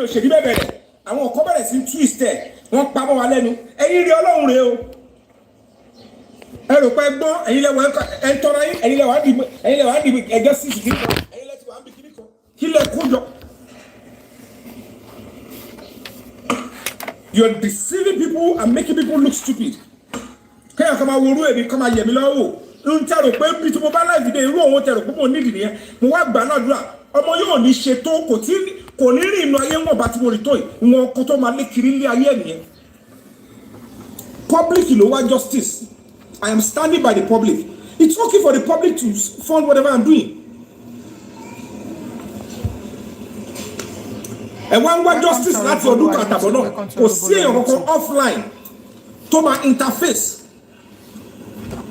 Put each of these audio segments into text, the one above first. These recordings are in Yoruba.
òṣèlú bẹ̀rẹ̀ àwọn ọ̀kọ́ bẹ̀rẹ̀ sí twist ẹ̀ wọ́n pa mọ́ wa lẹ́nu ẹ̀yin rí ọlọ́run rèé o ẹ rò pé gbọ́n ẹ̀yin lẹ́wọ̀ ẹ̀ ń tọ́ra yín ẹ̀yin lẹ́wọ̀ á dìbò ẹ̀jẹ̀ sí ìsìnkú kan ẹ̀yin lẹ́tì wà á bì kíní kan kí lè kó jọ. You're deceiving people and making people look stupid. Kẹ́yìn kan máa wo orú èmi kan máa yẹ̀ mí lọ́wọ́ ń tẹ̀rọ pé bí tí mo bá láì dìde irú òun tẹ̀rọ pé mo nídìí nìyẹn mo wá gbà náà dúrà ọmọ yóò ní ṣe tó kò ní rí inú ayé wọn bá ti mo rí tó yìí wọn kan tó máa lé kiri ilé ayé nìyẹn. Public ló wá justice. I am standing by the public. It's okay for the public to fund whatever I'm doing. Ẹ wá ń wá justice láti ọdún kan àtàbọ̀ náà kò sí èèyàn kankan offline tó máa interface.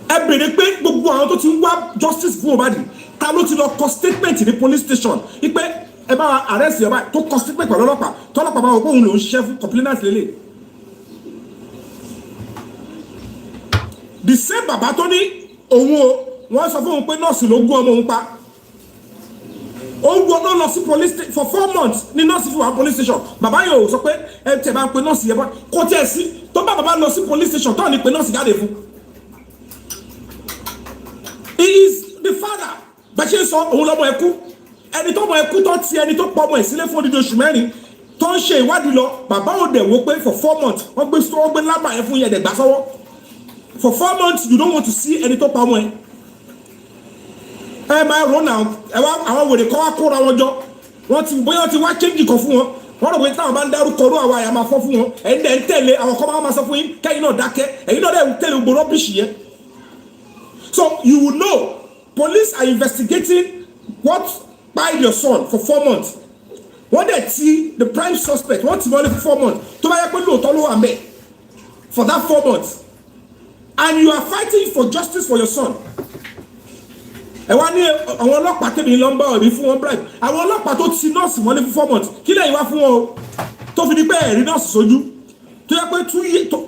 Ẹ bèrè pé gbogbo àwọn tó ti ń wá justice fún Mohbad ta ló ti lọ kọ statement ní police station wípé ẹ bá wa arrest yọba tó kọ statement pẹ̀lú ọlọ́pàá tọ́lọ́pàá bá wọ pé òun lòún ṣiṣẹ́ fún complainant lélẹ̀. The same bàbá tó ní òun o wọ́n sọ fún òun pé nọ́ọ̀sì ló gún ọmọ òun pa ó gbọ́dọ̀ lọ sí police station for 4 months ní nọ́ọ̀sì fi wà police station bàbá yóò sọ pé ẹ tẹ̀ bá ń pe nọ́ọ̀sì yẹn bá kó tiẹ̀ sí tó bá bàbá lọ sí police station tó ní pe nọ́ọ̀sì jáde fún. He is the father bẹ́ẹ̀ ṣe sọ òun lọ́mọ ẹkú ẹni tó mọ ẹkú tó ti ẹni tó pọ̀ ọmọ ẹ̀ sílé fún odidi oṣù mẹ́rin tó ń ṣe ìwádìí lọ bàbá ò dẹ̀ wo pé for 4 months wọ́n gbé lábà yẹn fún yẹn dẹ̀ gbà sọ́wọ́ for 4 months you don't want to see ẹni tó pa ọmọ ẹ̀. Ẹ máa rò náà ẹ wá àwọn wèrè kọ́ wá kóra wọn jọ wọ́n ti bóyá wọ́n ti wá change kan fún wọn wọ́n rò pé táwọn bá ń dárúkọ ọdún àwọn àyà máa fọ́ fún wọn ẹ̀yin dẹ̀ ń tẹ̀lé àwọn kan máa sọ fún yín kẹ́yìn náà dákẹ́ ẹ̀yin náà dẹ̀ ń tẹ̀lé gbogbo rọ́bìṣì yẹn. So you will know police are investigating what killed your son for 4 months wọ́n dẹ̀ ti the prime suspect wọ́n ti wọlé for 4 months tó bá yẹ pé lóòótọ́ ló wà mẹ́ for that 4 months and you are fighting for justice for your son. Ẹ wá ní àwọn ọlọ́pàá tẹ̀mí ló ń bá ọ̀rí fún wọn bribe àwọn ọlọ́pàá tó ti nọ́ọ̀sì wọlé fún 4 months kí lẹ́yìn wá fún wọn o tó fi di pé ẹ̀rí nọ́ọ̀sì sójú tó yẹ pé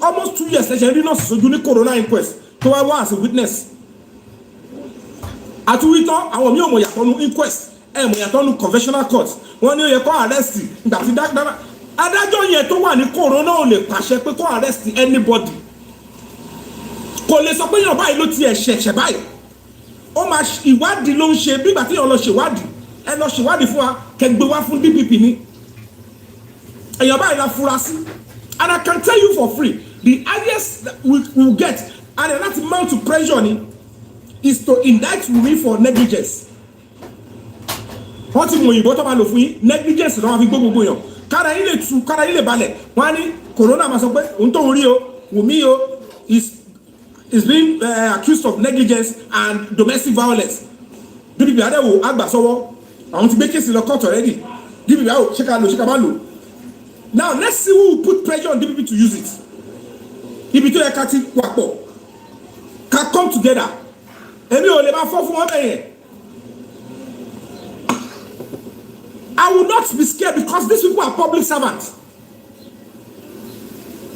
almost 2 years ẹ̀ṣẹ̀ rí nọ́ọ̀sì sójú ní corona inquest tó wá wá as a witness àtúwítọ́ àwọn míì ò mọ̀ yàtọ̀ nu inquest ẹ̀ mọ̀ yàtọ̀ nu conventional court wọ́n ní ó yẹ kó arrest nígbà tí dáadáa adájọ́ yẹn tó wà ní corona ò lè pàṣẹ pé kó arrest anybody kò lè sọ pé yàn báyìí ló ti ẹ̀ṣẹ̀ báyìí ó máa ìwádìí ló ń ṣe bígbà tí yàn lọ ṣèwádìí ẹ lọ ṣèwádìí fún wa kẹgbẹ́ wá fún DPP ni èèyàn báyìí la fura sí and I can tell you for free the highest we will get and that amount to pressure ni is to indict me for negligence wọ́n ti mọ òyìnbó tó máa lò fún yín negligence lọ́wọ́ fi gbogbo yàn kára yín lè tu kára yín lè balẹ̀ wọ́n á ní corona máa sọ pé òun tó ń rí o Wùmí o is being accused of negligence and domestic violence. DPP Adewo agbàsọ́wọ́ àwọn ti gbé kéèsì lọ court already. DPP Adewo ṣé ká lò ṣé ká má lò. Now let's see who will put pressure on DPP to use it. Ibi tó yẹ ká ti wà pọ̀ ká come together. Èmi ò lè máa fọ́ fún wọn bẹ́ẹ̀ yẹn. I will not be scared because these people are public servants.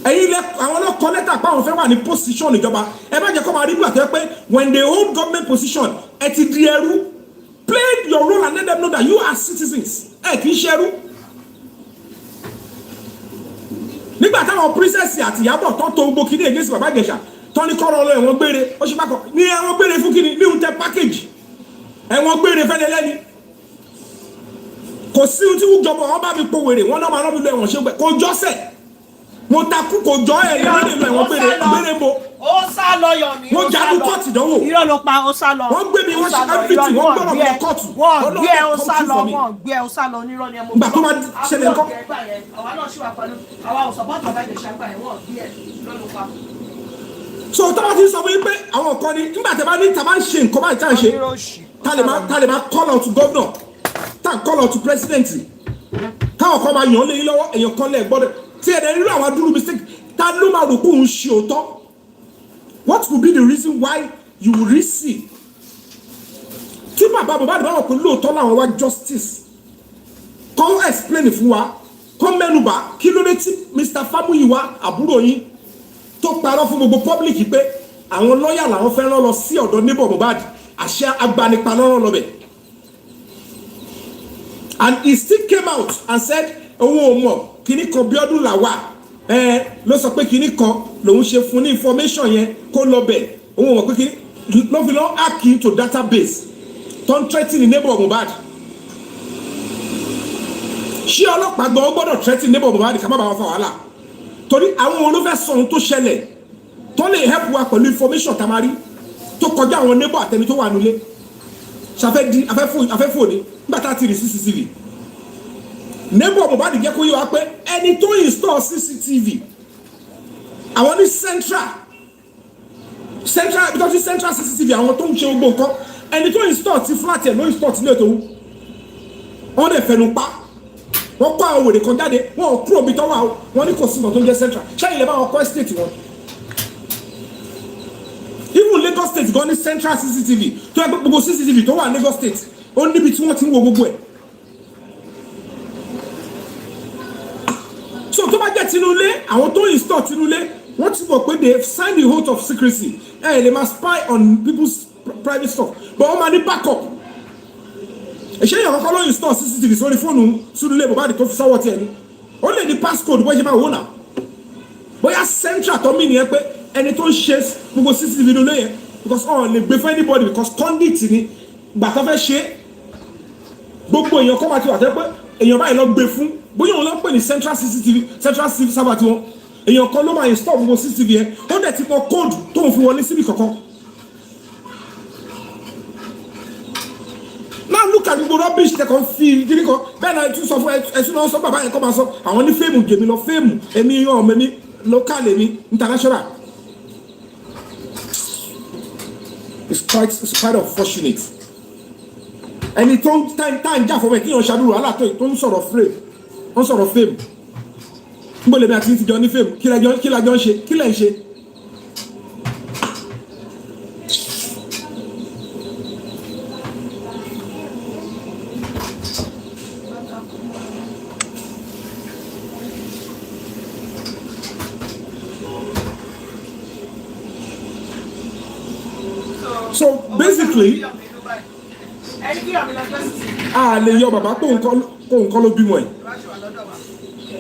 Ẹ̀yin lẹ àwọn ọlọ́kọ lẹ́tà pa àwọn fẹ́ wà ní position ìjọba ẹ má jẹ́ kó máa rí gbà tẹ́ pé when they hold government position ẹ ti di ẹrú play your role and let them know that you are citizens ẹ kì í ṣe ẹrú. Nígbà táwọn princess àti Ìyábọ̀ tó gbogbo kíní against Bàbá Ìjẹ̀ṣà tó ní kọ́rọ̀ ọlọ́ ẹ̀wọ̀n gbére ó ṣe bákan ní ẹ̀wọ̀n gbére fún kíní ní oúnjẹ package ẹ̀wọ̀n gbére fẹ́lẹ́ lẹ́ni kò sí ohun tí wọ́n jọba wọn bá mi po wèrè wọn náà máa rán mi lọ ẹ̀wọ̀n ṣe kò jọ́sẹ̀ mo takú kò jọ ẹ̀ ní wọ́n lè lọ ẹ̀wọ̀n gbére mo. Ó sá lọ Yomi. Wọ́n jagun kóòtù dánwò. Irọ́ ló pa ó sá lọ. Wọ́n gbé mi wọ́n ṣe everything wọ́n gbọ́dọ̀ mi lọ kóòtù. Wọ́n gbé ẹ ó sá lọ wọ́n gbé ẹ ó sá lọ onírọ́ ni ẹ mọ̀. Ìgbà tó máa ṣẹlẹ̀ ńkọ́. Àwa náà ṣì wà pẹ̀lú àwa ò sọ̀pọ̀ Bàbá Ìjẹ̀ṣà gbà ẹ̀ wọ́n gbé ẹ lọ́lọ́ pa. So tó bá ti sọ fún yín pé àwọn kan ní nígbà tí a bá ní tá a bá ń ṣe nǹkan báyìí tá à ń ṣe tá lè máa call out to governor tá à call out to president táwọn kan máa yàn án lé yín lọ́wọ́ èèyàn kan lẹ̀ gbọ́dọ̀ tí ẹ̀dẹ̀ nínú àwọn adúrú mistake ta ló máa rò pé òun ṣe òótọ́. What could be the reason why you will receive? Tí bàbá Mohbad bá wọ̀ pé lóòótọ́ làwọn wá justice kọ́ explain fún wa kọ́ mẹ́nubà kí ló dé tí Mr. Fabiyi àbúrò yín tó parọ́ fún gbogbo public pé àwọn lọ́ọ̀yà làwọn fẹ́ rán lọ sí ọ̀dọ̀ neighbor Mohbad àṣẹ agbanipa lọ́rọ̀ lọ́bẹ̀. And he still came out and said òun ò mọ̀ kíní kan Bíọ́dún Làwà ló sọ pé kíní kan lòun ṣe fún ní information yẹn kó lọ bẹ̀ òun ò mọ̀ pé kíní ló fi lọ́ hack into database tó ń threaten ní neighbor Mohbad. ṣé ọlọ́pàá gan ó gbọ́dọ̀ threaten neighbor Mohbad ká má bàa wá fa wàhálà torí àwọn ohun ló fẹ́ sọ ohun tó ṣẹlẹ̀ tó lè help wa pẹ̀lú information tamari tó kọjá àwọn neighbor àtẹni tó wà nílé ṣàfẹ́ di afẹ́fò ní nígbà tá a ti rí CCTV neighbor Mohbad jẹ́ kó yé wa pé ẹni tó install CCTV àwọn ní central because central CCTV àwọn tó ń ṣe gbogbo nǹkan ẹni tó install ti flat ẹ̀ ló install ti ní ètò wọn lè fẹnu pa wọ́n kọ́ àwọn wèrè kan jáde wọ́n ò kúrò bí tọ́wọ́ àwọn wọ́n ní kò sí nǹkan tó ń jẹ́ central ṣáà ilẹ̀ bá wọn kọ́ estate wọn. even Lagos state gan ní central CCTV tó yẹ gbogbo CCTV tó wà Lagos state ó níbi tí wọ́n ti ń wo gbogbo ẹ̀. so tó bá jẹ́ tinúlé àwọn tó install tinúlé wọ́n ti mọ̀ pé they sign the oath of secrecy they must spy on people's private stuff but wọ́n máa ní backup. ṣé èèyàn kọ́kọ́ ló install CCTV sórí fóònù Sunule Mohbad tó fi sáwọ́ tiẹ̀ ni ó lè ní passcode bó ṣe máa wò náà bóyá central tó mí nìyẹn pé ẹni tó ń ṣe gbogbo CCTV ló lóye because ọ̀ lè gbé fún anybody because conduit ni gbà tó fẹ́ ṣe gbogbo èèyàn kọ́ máa ti wà tẹ́ pé èèyàn báyìí lọ gbé fún bóyá òun lọ pè ní central CCTV server tiwọn èèyàn kan ló máa install gbogbo CCTV yẹn ó dẹ̀ ti mọ code tó ń fi wọlé síbi kankan. now look at gbogbo rubbish tẹkọ̀ fi gidi kan bẹ́ẹ̀ náà tún sọ fún ẹ̀sùn náà sọ bàbá yẹn kọ́ máa sọ àwọn ní fíìmù jèmi lọ fíìmù èmi ọmọ mi local èmi international. It's quite unfortunate. ẹni tó ń tá ń jà fọmọ ẹ kí yàn ṣàdúró aláàtọ̀ tó ń sọ̀rọ̀ fíìmù níbo lèmi àti ìtìjọ ní fíìmù kí lájọ ń ṣe kí lẹ̀ ń ṣe. So basically lè yọ bàbá kó nǹkan ló bímọ ẹ.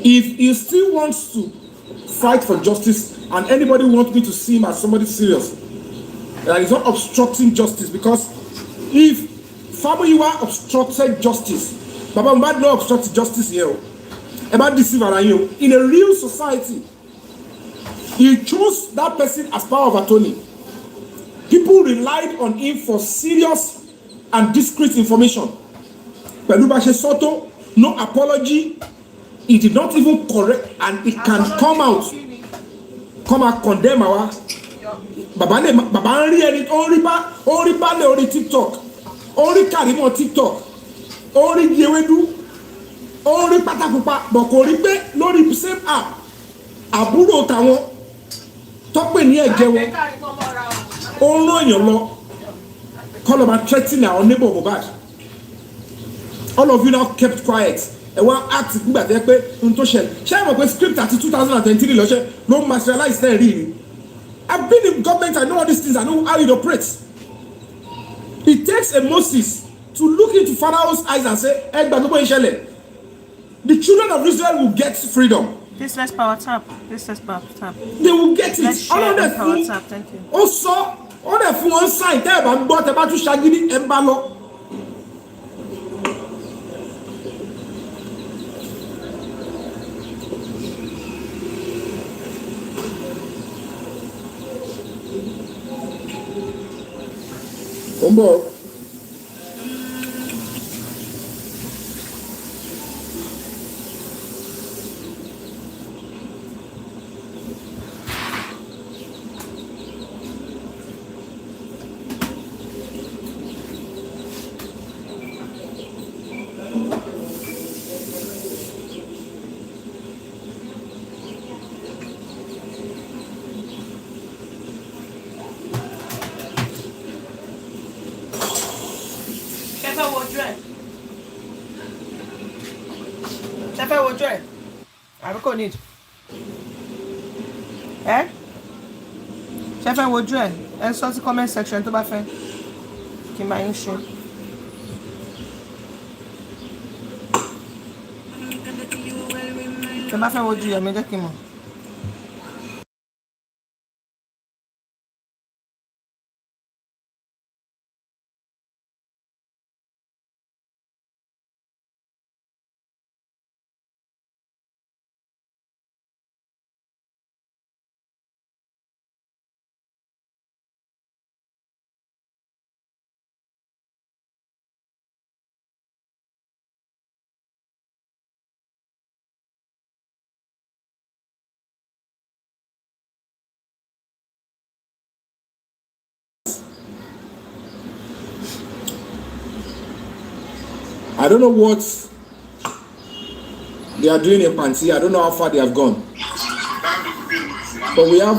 If he still wants to fight for justice and anybody wants me to see him as somebody serious that is not obstructing justice because if Fabiyi obstructed justice Baba Mohbad no obstruct justice here ẹ bá deceive ara yín o in a real society he chose that person as power of attorney. People relied on him for serious and discreet information. Pẹ̀lú bá ṣe sọ́tọ̀, no apology. He did not even correct and he can come out condemn our. Bàbá ń rí ẹni ó rí bá lé orí TikTok, ó rí Kàrímọ̀ TikTok, ó rí Yewédú, ó rí Pátákùpá, bọ̀ kò rí pé lórí same app àbúrò tàwọn tọ́pẹ̀ ní ẹ̀jẹ̀ wọn. Ó ń rán èèyàn lọ kọ́ ló máa threaten our neighbor Mohbad. All of you now kept quiet ẹ wá act nígbà tẹ́ pé n tó ṣẹlẹ̀ ṣé ẹ mọ̀ pé script àti 2023 lọ́ṣẹ́ ló materialize náà rí ni. I've been in government, I know all these things, I know how it operates. It takes a Moses to look into Pharaoh's eyes and say ẹ gbà gbogbo ìṣẹ̀lẹ̀. The children of Israel will get freedom. This less power tap. They will get it. All of them. Thank you. Also, all the fún wọn sign tẹ́ ẹ bá gbọ́ tẹ́ bá tún ṣagídí ẹ ń bá lọ. Ó ń bọ̀. Ṣẹ́fẹ́ wojú ẹ̀ àbí kò need ṣẹ́fẹ́ wojú ẹ̀ ẹ sọ sí comment section tó bá fẹ́ kí n bá yín ṣe. Ṣé máa fẹ́ wojú Yomi jẹ́ kí n mọ̀? I don't know what they are doing in Panti. I don't know how far they have gone. But we have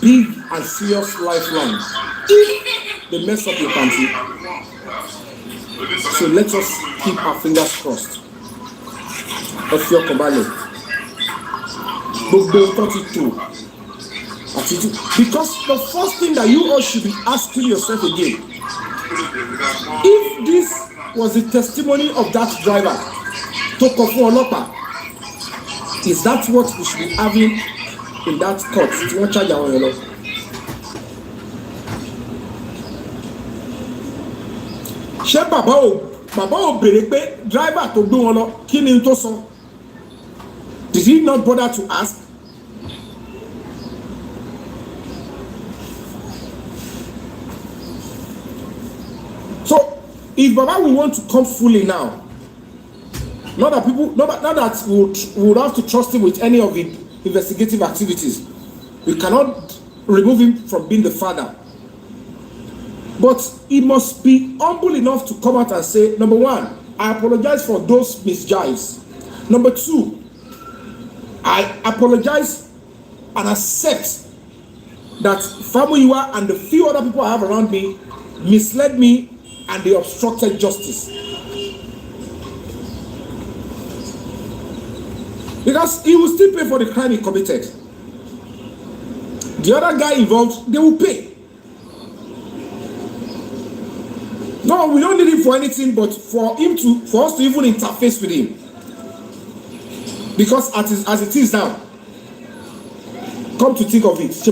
big and serious lifelines if they mess up in Panti. So let us keep our fingers crossed. Efio Kobale. Because the first thing that you all should be asking yourself again, if this was the testimony of that driver to Kofu Olopa, is that what we should be having in that court? Tí wọ́n charge àwọn èèyàn lọ. Ṣé bàbá ò béèrè pé driver tó gbé wọn lọ kí ni tó sọ? Did he not bother to ask? So if Baba will want to come fully now, not that we would have to trust him with any of the investigative activities. We cannot remove him from being the father. But he must be humble enough to come out and say, number one, I apologize for those misjives. Number two, I apologize and accept that Famuyiwa and the few other people I have around me misled me and they obstructed justice. Because he will still pay for the crime he committed. The other guy involved, they will pay. No, we don't need him for anything but for us to even interface with him. Because as it is now, come to think of it,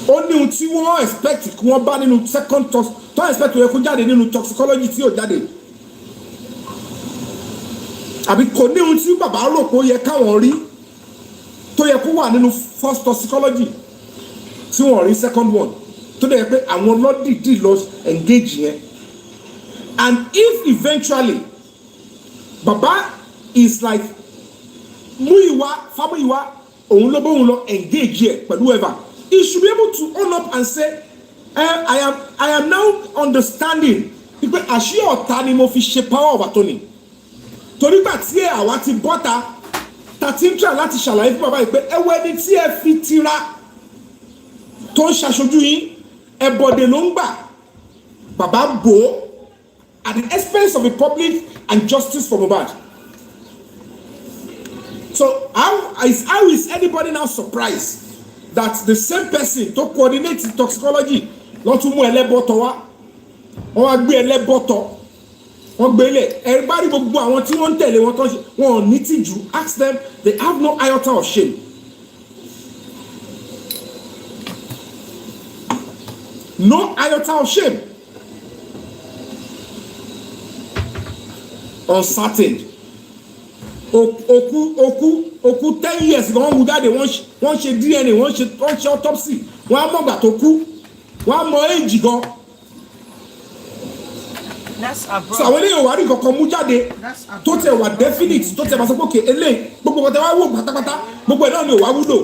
only until wọ́n expect kí wọ́n bá nínú second tox tó expect kó jáde nínú toxicology tí ò jáde àbí kò ní ohun tí bàbá rò pé ó yẹ káwọn rí tó yẹ kó wà nínú first toxicology tí wọ́n rí second one tó dẹ̀ pé àwọn lọ́dìdì lọ engage yẹn. And if eventually bàbá is like Famuyiwa òun ló bóun lọ engage yẹ pẹ̀lú whoever, he should be able to own up and say, I am now understanding pé àṣì ọ̀tá ni mo fi ṣe power of attorney. Torí gbà tí àwa ti bọ́ta ta ti ń try láti ṣàlàyé fún bàbá yìí pé ẹwẹ́ ni tí ẹ fi tira tó ń ṣaṣojú yín ẹbọdè ló ń gbà bàbá bò ó at the expense of the public and justice for Mohbad. So how is anybody now surprised that the same person to coordinate the toxicology lọ tún mú ẹlẹ́bọ̀tọ̀ wá wọ́n wá gbé ẹlẹ́bọ̀tọ̀ wọ́n gbé ilé everybody gbogbo àwọn tí wọ́n ń tẹ̀lé wọn tó ṣe wọn ò ní tìjú, ask them, they have no iota of shame. No iota of shame. Uncertain. Oku 10 years ago wọ́n mú jáde wọ́n ṣe DNA wọ́n ṣe autopsy wọ́n á mọ̀gbà tó kú wọ́n á mọ éèjì gan. So àwọn eléyìí wà rí kankan mú jáde tó tẹ̀ wà definite tó tẹ̀ máa sọ pé òkè eléyìí gbogbo ọ̀tẹ̀ wá wò pátápátá gbogbo ẹ̀ náà ni ò wá wúlò.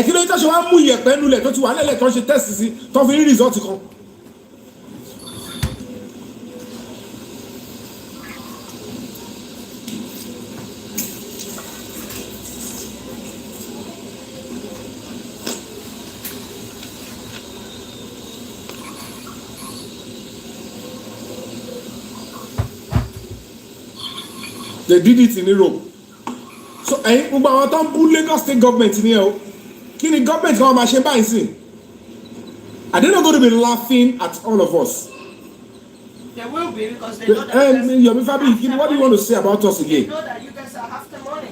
Kí ló ń tẹ̀sán wá mú iyẹ̀pẹ̀ nulẹ̀ tó ti wà lẹ́lẹ̀ tó ń ṣe test sí tó fi rí result kan. They did it in Europe. So gbogbo àwọn tó ń bú Lagos state government ni ẹ o kí ni government kan máa ṣe báyìí sí? Are they not going to be laughing at all of us? There will be because they know that. Yomi Fabiyi, what do you want to say about us They again? know that you guys are after money.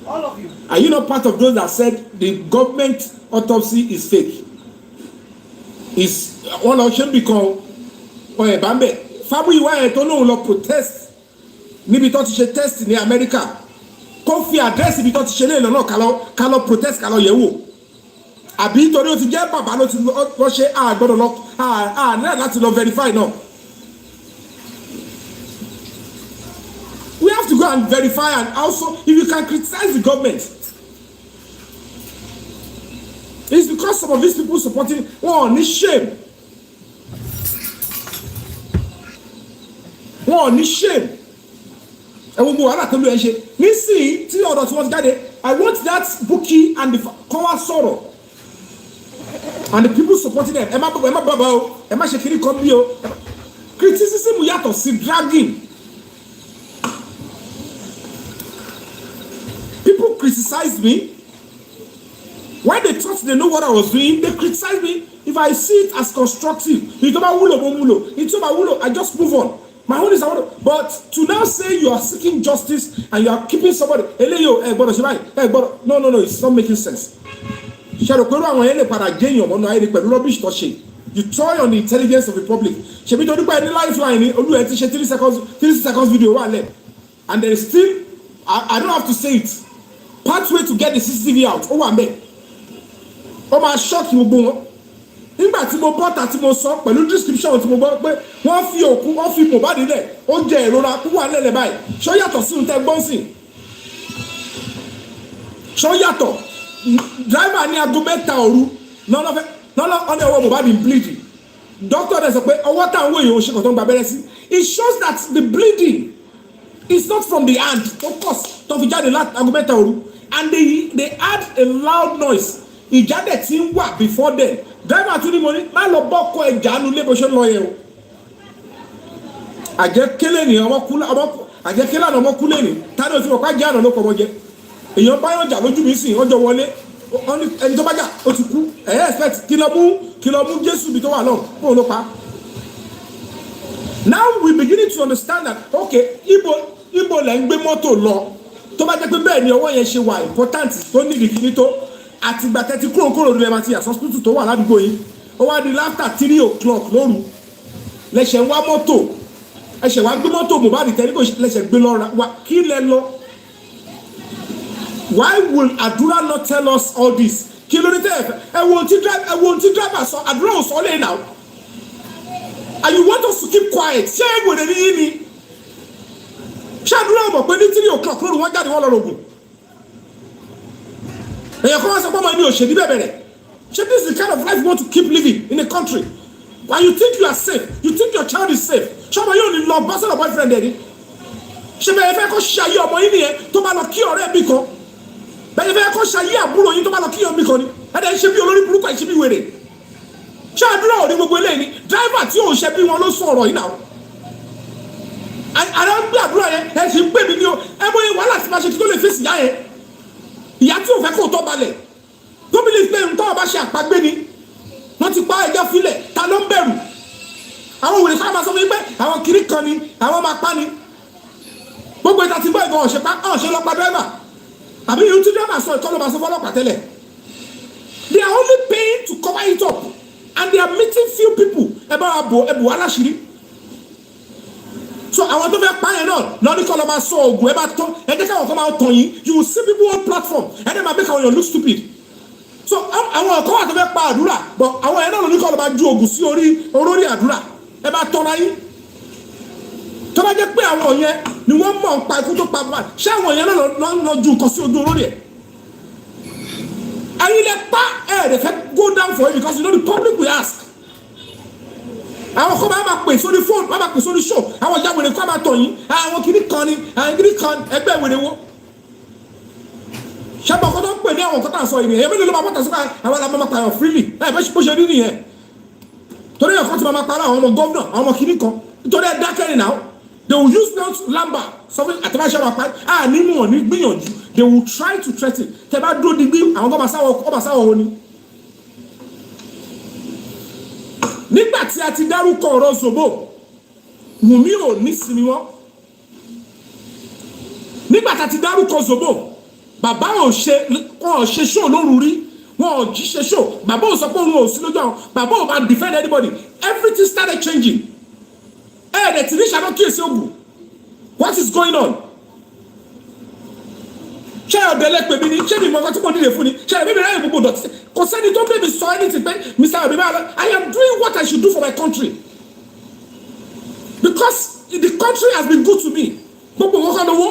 All of you. Are you not part of those that said the government autopsy is fake? Is one option because Bambe Fabiyi wáyé tó lóun lọ protest níbi tó ti ṣe test ní America kó fi address ibi tó ti ṣe léèlọ náà ká lọ protest ká lọ yẹ̀ wò àbí nítorí ó ti jẹ́ bàbá ló ti lọ ṣe àgbọ̀dọ̀ lọ àníyàn láti lọ verify náà. We have to go and verify, and also if you can criticize the government, it's because some of these people supporting one ní shame. One ní shame. And we go wàhálà tó ló ẹ ṣe nísìnyí tí ọ̀dọ̀ tí wọ́n ti jáde. I want that Bukky and the Kọ́wá sọ̀rọ̀ and the people supporting them. Ẹ má bàbá o, ẹ má ṣe kiri kan bí o. Criticism yàtọ̀ sí dragging. People criticized me when they thought they know what I was doing. They criticized me. If I see it as constructive, it's about wulo, I just move on. My own is but to now say you are seeking justice and you are keeping somebody, no, it's not making sense. You toy on the intelligence of the public. She be doing any lifeline, 3 seconds video, and there is still, I don't have to say it. Pathway to get the CCTV out. My shock you go. Nígbà tí mo bọ́ta tí mo sọ pẹ̀lú description tí mo gbọ́ pé wọ́n fi òkú wọ́n fi Mohbad nílẹ̀ ó jẹ ìrora kú wà lẹ́lẹ̀ báyìí ṣó yàtọ̀ sí ohun tẹ́ gbọ́n sí ṣó yàtọ̀ driver ní aago mẹ́ta òru lọ́nà ọ̀nà ọwọ́ Mohbad in bleeding doctor dẹ̀ sọ pé ọwọ́ táwọn èèyàn ṣe kàn tó ń gba abẹ́rẹ́ sí. It shows that the bleeding is not from the hand of course tó fi jáde láti aago mẹ́ta òru and they add a loud noise ìjáde tí ń wà before then driver tún ní mo ní má lọ bọ́kọ ẹ̀jánu lé bó ṣe ń lọ yẹn o àjẹkélé ni àjẹkélé àná ọmọ kúlé ni tani o ti mọ̀ pé àjẹ́ àná ló pọ̀ mọ́ jẹ èèyàn báyọ̀ jà lójú mi sìn ọjọ́ wọlé ẹni tó bá jà ó ti kú ẹ̀yẹ́ expect kí lọ mú Jésù bí tó wà náà fóun ló pa. Now we beginning to understand that okay ibo lẹ́ ń gbé mọ́tò lọ tó bá jẹ́ pé bẹ́ẹ̀ ni ọwọ́ yẹn ṣe wà important tó nídìí kíní tó àtìgbà tẹ́tí kúrò lórí ẹ̀ma ti hospital tó wà ládùúgbò yìí ó wá di after 3 o'clock lóru lẹ́sẹ̀ ń wá mọ́tò ẹ̀ṣẹ̀ wá gbé mọ́tò Mohbad tẹ́lẹ̀ kò lẹ́sẹ̀ gbé lọ́ra wá kí lẹ lọ. Why will Adura not tell us all this? Kí ló dé tẹ́ ẹ wo ti driver sọ Adura ò sọ lẹ́yìn náà and you want us to keep quiet ṣé ẹ wèrè ní yín ni ṣé Adura mọ̀ pé ní 3 o'clock lóru wọ́n jáde wọ́n lọ rògùn èèyàn kan wá sọ pé ọmọ ẹni òṣèlú bẹ́ẹ̀ bẹ̀rẹ̀ ṣé this is the kind of life you want to keep living in a country and you think you are safe you think your child is safe ṣọmọ yóò ní lọ bá sọ̀rọ̀ boyfriend ẹ̀ ni ṣé bẹ́ẹ̀ fẹ́ kó ṣe ayé ọmọ yín nìyẹn tó bá lọ kí ọ̀rẹ́ mi kan bẹ́ẹ̀ fẹ́ kó ṣe ayé àbúrò yín tó bá lọ kí ọ̀rẹ́ mi kan ni ẹ̀dẹ̀ ṣe bí olórí burúkú ẹ̀ ṣe bí wèrè ṣé Àdúrà ò ní gbogbo eléyìí ni driver tí òun ṣe bí wọn ló sọ ọ̀rọ̀ yìí náà àdá ń gbé Àdúrà yẹn ẹ̀ ṣe ń gbé mi ní o ẹ̀ mọ iye wàhálà tí ma ṣe kí tó lè fèsì yá yẹn ìyá tí ò fẹ́ kó tọ́ balẹ̀ gómìnà ìpínlẹ̀ ń tọ́wọ́ bá ṣe àpagbé ni wọ́n ti pa ẹjọ́ filẹ̀ ta ló ń bẹ̀rù àwọn òwúrẹ̀ ká máa sọ fún mi pé àwọn kiri kan ni àwọn máa pa ni gbogbo ìta ti gbọ́ ìbọn ọ̀ṣẹ́ lọ́pàá dẹ́rẹ́bà àbí irun tí dẹ́rẹ́bà sọ ìkọlù máa sọ fọlọ́pàá tẹ́lẹ̀ they are only paying to cover it up and they are meeting few people ẹ bá wa bò ẹbù aláṣírí so àwọn tó fẹ́ pa yẹn náà lọ́ní kọ́ lọ́ máa sọ ògùn ẹ bá tán ẹ jẹ́ káwọn kan máa tàn yín you will see people on platform ẹ dẹ́ máa make àwọn èèyàn look stupid so àwọn ọ̀kọ́ wà tó fẹ́ pa Àdúrà but àwọn yẹn náà lọ́ní kọ́ lọ́ máa ju ògùn sí orí Àdúrà ẹ bá tọ́ra yín tó bá jẹ́ pé àwọn yẹn ni wọ́n mọ̀ ń pa ikú tó pa bá ṣé àwọn yẹn náà lọ ju nǹkan sí ojú olórí ẹ̀ ẹ̀yin lẹ pa ẹ̀ ẹ̀ fẹ́ go down for it because you know the public will ask àwọn kọ́ máa pè sórí fóònù máa pè sórí show àwọn ìyá wèrè kọ́ máa tọ̀ yín àwọn kìíní kan ni àwọn kìíní kan ẹgbẹ́ wèrè wo ṣẹ́bọ̀ kọ́ tó ń pè ní àwọn nǹkan tá à ń sọ ìrìn èyí mélòó ló máa bọ́ta sípà àwọn àlàmọ́ máa pààyàn freely ẹ̀ bó ṣe rí nìyẹn torí ẹ̀kọ́ tí máa para àwọn ọmọ gómìnà àwọn ọmọ kìíní kan nítorí ẹ̀ dákẹ́rì náà they will use not lamba sọfún àtẹ̀báṣẹ́ wọn pa nínú wọn ní gbìyànjú they will try to threaten tẹ bá dúró digbí àwọn ọba sáwọ wọn ni. nígbà tí a ti dárúkọ ọ̀rọ̀ Zobo Wùmí ò ní sinmi wọn nígbà tá ti dárúkọ Zobo bàbá ò ṣe show lóru rí wọn ò jí ṣe show bàbá ò sọ pé òun ò sí lójú àwọn bàbá ò bá defend anybody everything started changing ẹ̀ẹ́dẹ̀ tí ní ṣàbọ̀ kíyèsí ògùn what is going on ṣé ọ̀dọ̀ ẹlẹ́pẹ̀ mi ni ṣé mi mọ̀ ọkọ tí mo nílé fún ni ṣé ẹ̀mí mi ráyè gbogbo dọ̀tí kò sẹ́ni tó bẹ́ẹ̀ mi sọ anything pé Mr. Abimbola I am doing what I should do for my country because the country has been good to me gbogbo wọn kọ́ lówó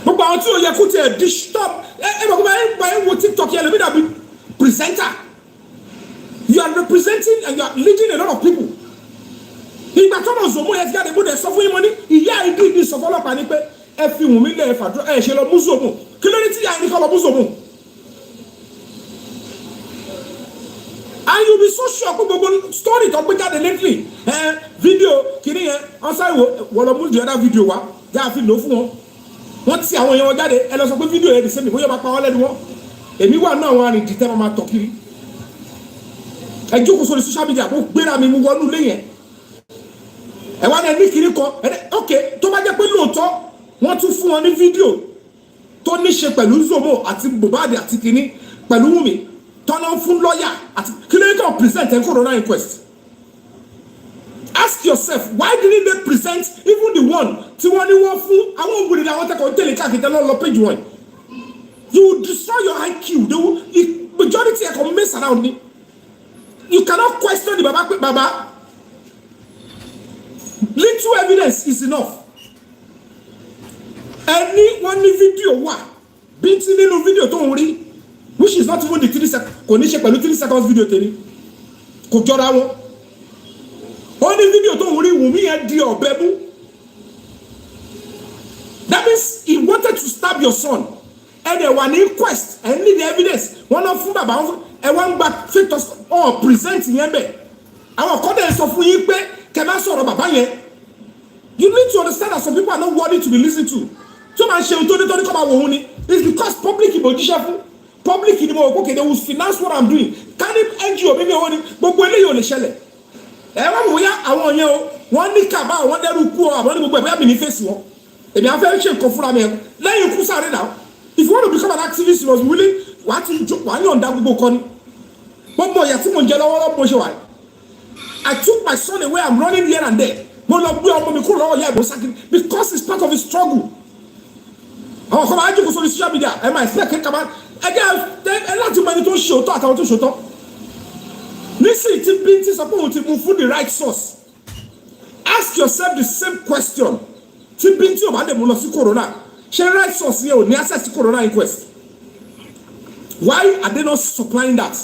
gbogbo àwọn tí o yẹ kó tiẹ̀ di stop ẹ bọ̀ kó bá wo TikTok yẹn lómi dàbí presenter you are representing and you are leading a lot of people ìgbà tó lọ Zomo yẹn ti jáde gbọ́dọ̀ sọ fún yín mọ́ ní ìyá ìdí sọ fọlọ́pàá ní pé ẹ fi Wùmí lẹ̀ fàdúrà ẹ ṣe lọ mú Zomo kí ló ní tí ìyá yín kọ́ lọ mú Zomo and you be so sure pé gbogbo story tó gbé jáde lately video kìíní yẹn ọ̀sán ìwò wọ́n lọ mú the other video wa yáa fi lò ó fún wọn wọ́n ti àwọn èèyàn wọn jáde ẹ lọ sọ pé fídíò yẹn di sẹ́mi bóyá máa pa wọ́n lẹ́nu wọn èmi wà náà wọn àrìn dìtẹ́ máa tọ̀ kiri ẹ jókòó sórí social media kó gbéra mi mú wọnú ilé yẹn ẹ wá ní kiri kan ok tó bá jẹ́ pé lóòótọ́ wọ́n tún fún wọn ní fídíò tó ní ṣe pẹ̀lú Zomo àti Mohbad àti kìíní pẹ̀lú Wùmí tọ́nà fún lọ́ọ̀yà àti kí ló yẹ kí present ẹ̀ corona inquest. Ask yourself, why didn't they present even the one tí wọ́n ní wọ́n fún àwọn òbí rẹ̀ àwọn tẹ́kọ̀ọ́ tẹ̀lé káàkiri lọ́ọ́ page one? You will destroy your IQ. The majority ẹ̀kọ́ mess around me. You cannot question the baba. Little evidence is enough. Ẹni wọ́n ní fídíò wà bí tí nínú fídíò tó ń rí which is not even the 3 seconds kò ní ṣe pẹ̀lú 3 seconds video tèmi kò jọra wọn. Ó ní fídíò tó ń rí Wùmí yẹn di ọ̀bẹ mú. That means he wanted to stab your son. And they were in quest and need the evidence. Wọ́n lọ fún bàbá wọn ẹ wá ń gba fake or present yẹn bẹ̀. Àwọn kọ́dẹ̀ sọ fún yín pé kẹ́ má sọ̀rọ̀ bàbá yẹn. You need to understand that some people are not worthy to be listened to. Tí o máa ṣe ohun tó ní kọ́ máa wò ó ni. It's because public ìbò jíṣẹ́ fún. Public ìdìbò òkú kéde will finance what I'm doing. Ká ní NGO mi ní owó ni gbogbo eléyìí ò lè ṣẹlẹ̀. Ẹ wá wò yá àwọn yẹn o wọ́n ní kàbá àwọn dẹ́rù kú ọ àwọn ní gbogbo ẹ̀bí mi ní fèsì wọn. Èmi afẹ́ ṣe nǹkan fúnra mi ẹ̀ lẹ́yìn ikú sáré náà. If you want to become an activist, you must be willing wàá yọ̀ǹda gbogbo kan ni. Gbogbo ìyà tí mo jẹ lọ́wọ́lọ́wọ́ mo ṣe wà. I took my son away, I'm running here and there. Mo lọ gbé ọmọ mi kúrò lọ́wọ́ ìyá ìbò sákìrì because it's part of his struggle. Àwọn kan máa jókòó sórí social media ẹ máa expect kí n kàmá ẹ láti mọ ẹni tó ń ṣe òótọ́ àtàwọn tó ń ṣòótọ́. Nísìnyí tí Bíntì sọ pé òun ti mú fún the right source. Ask yourself the same question. Tí Bíntì ò bá lè mú lọ sí corona. Ṣé right source yẹn ò ní access to corona inquest? Why are they not supplying that?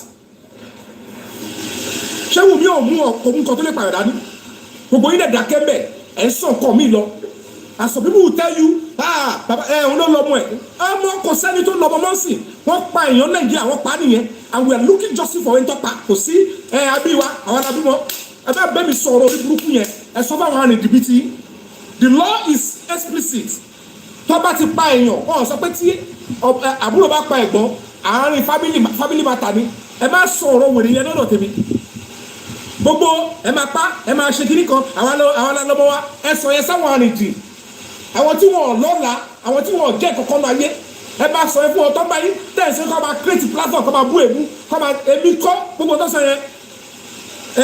Ṣé Wùmí ò mú ọkùnrin kan tó lè pààyàn dání? Gbogbo yín dẹ̀ dákẹ́ bẹ̀ ẹ̀ sọ nǹkan mi lọ. And some people will tell you bàbá òun ló lọ́mọ ẹ̀ ọmọ kò sẹ́ni tó lọ́mọ mọ́sìn wọ́n pa èèyàn Nàìjíríà wọ́n pa nìyẹn and we are looking justice for ẹ̀ńtọ́ pa kò sí abíwá àwọn abímọ ẹ bá bẹ́ẹ̀ mi sọ̀rọ̀ orí burúkú yẹn ẹ sọ fún àwọn arìndìbìtì. The law is explicit. Tó bá ti pa èèyàn ọ̀ sọ pé tí àbúrò bá pa ẹ̀gbọ́n àárín family matter ni ẹ má sọ̀rọ̀ wèrè yẹn lọ́dọ̀ tèmi. Gbogbo ẹ máa pa ẹ máa ṣe kíní kan àwọn alọ́mọ wa ẹ sọ yẹn sáwọn arìndì àwọn tí wọn lọ́la àwọn tí wọn jẹ́ kọ̀ọ̀kan náà yé ẹ bá sọ yẹn fún ọtọ́ báyìí tẹ̀sí kọ́ máa create platform kọ́ máa bú èbú kọ́ máa èmi kọ́ gbogbo tó sọ yẹn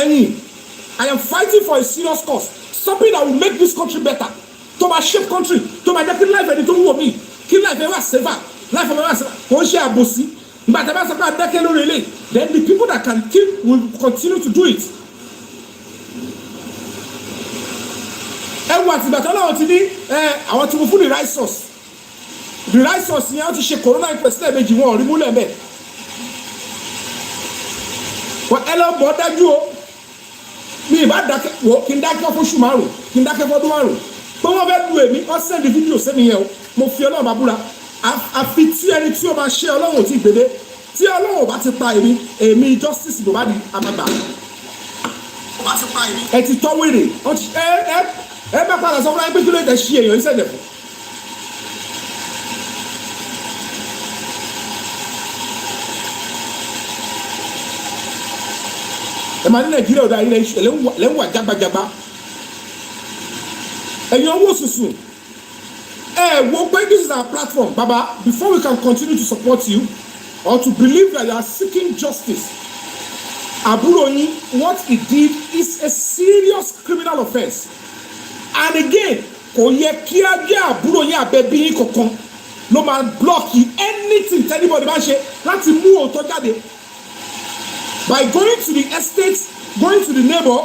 ẹ̀yìn I am fighting for a serious cause something that will make this country better tó máa shape country tó máa jẹ́ kí life ẹni tó ń wò mí kí life ẹ wà safer life ẹ wà safer kò ń ṣe àbòsí nígbà tí a bá sọ pé adákẹ́ lórí ilé then the people that can keep will continue to do it. Ẹ wo àtìgbà tó náà ti ní àwọn tí mo fún the right source yẹn wọ́n ti ṣe corona inquest lẹ́ẹ̀mejì wọn ò rí múlẹ̀ mẹ́. Ẹ lọ bọ̀ dájú o mi ìbá dákẹ́ wò kí n dákẹ́ fóṣù márùn kí n dákẹ́ fọ́dún márùn pé wọ́n fẹ́ lu èmi wọ́n send fídíò sẹ́mi yẹn o mo fi Ọlọ́run bá búra àfi tí ẹni tí ó máa ṣe Ọlọ́run ò tí ì gbédé tí Ọlọ́run ò bá ti pa èmi justice Mohbad àmàgbà ẹ ti tọ́ wèrè ẹ bá padà sọ fún ẹ pé kí ló dé ṣí èèyàn ìṣẹ̀lẹ̀ fún. ẹ máa ní nàìjíríà ọ̀dà ilẹ̀ iṣu ẹ̀lẹ́wà jágbajàgba ẹ̀yin owó sùsù wo pé this is our platform baba before we can continue to support you or to believe that you are seeking justice àbúrò yín what he did is a serious criminal offence and again kò yẹ kí á jẹ́ àbúrò yín àbẹ̀bí yín kankan ló máa block anything anybody bá ṣe láti mú òótọ́ jáde by going to the estate going to the neighbor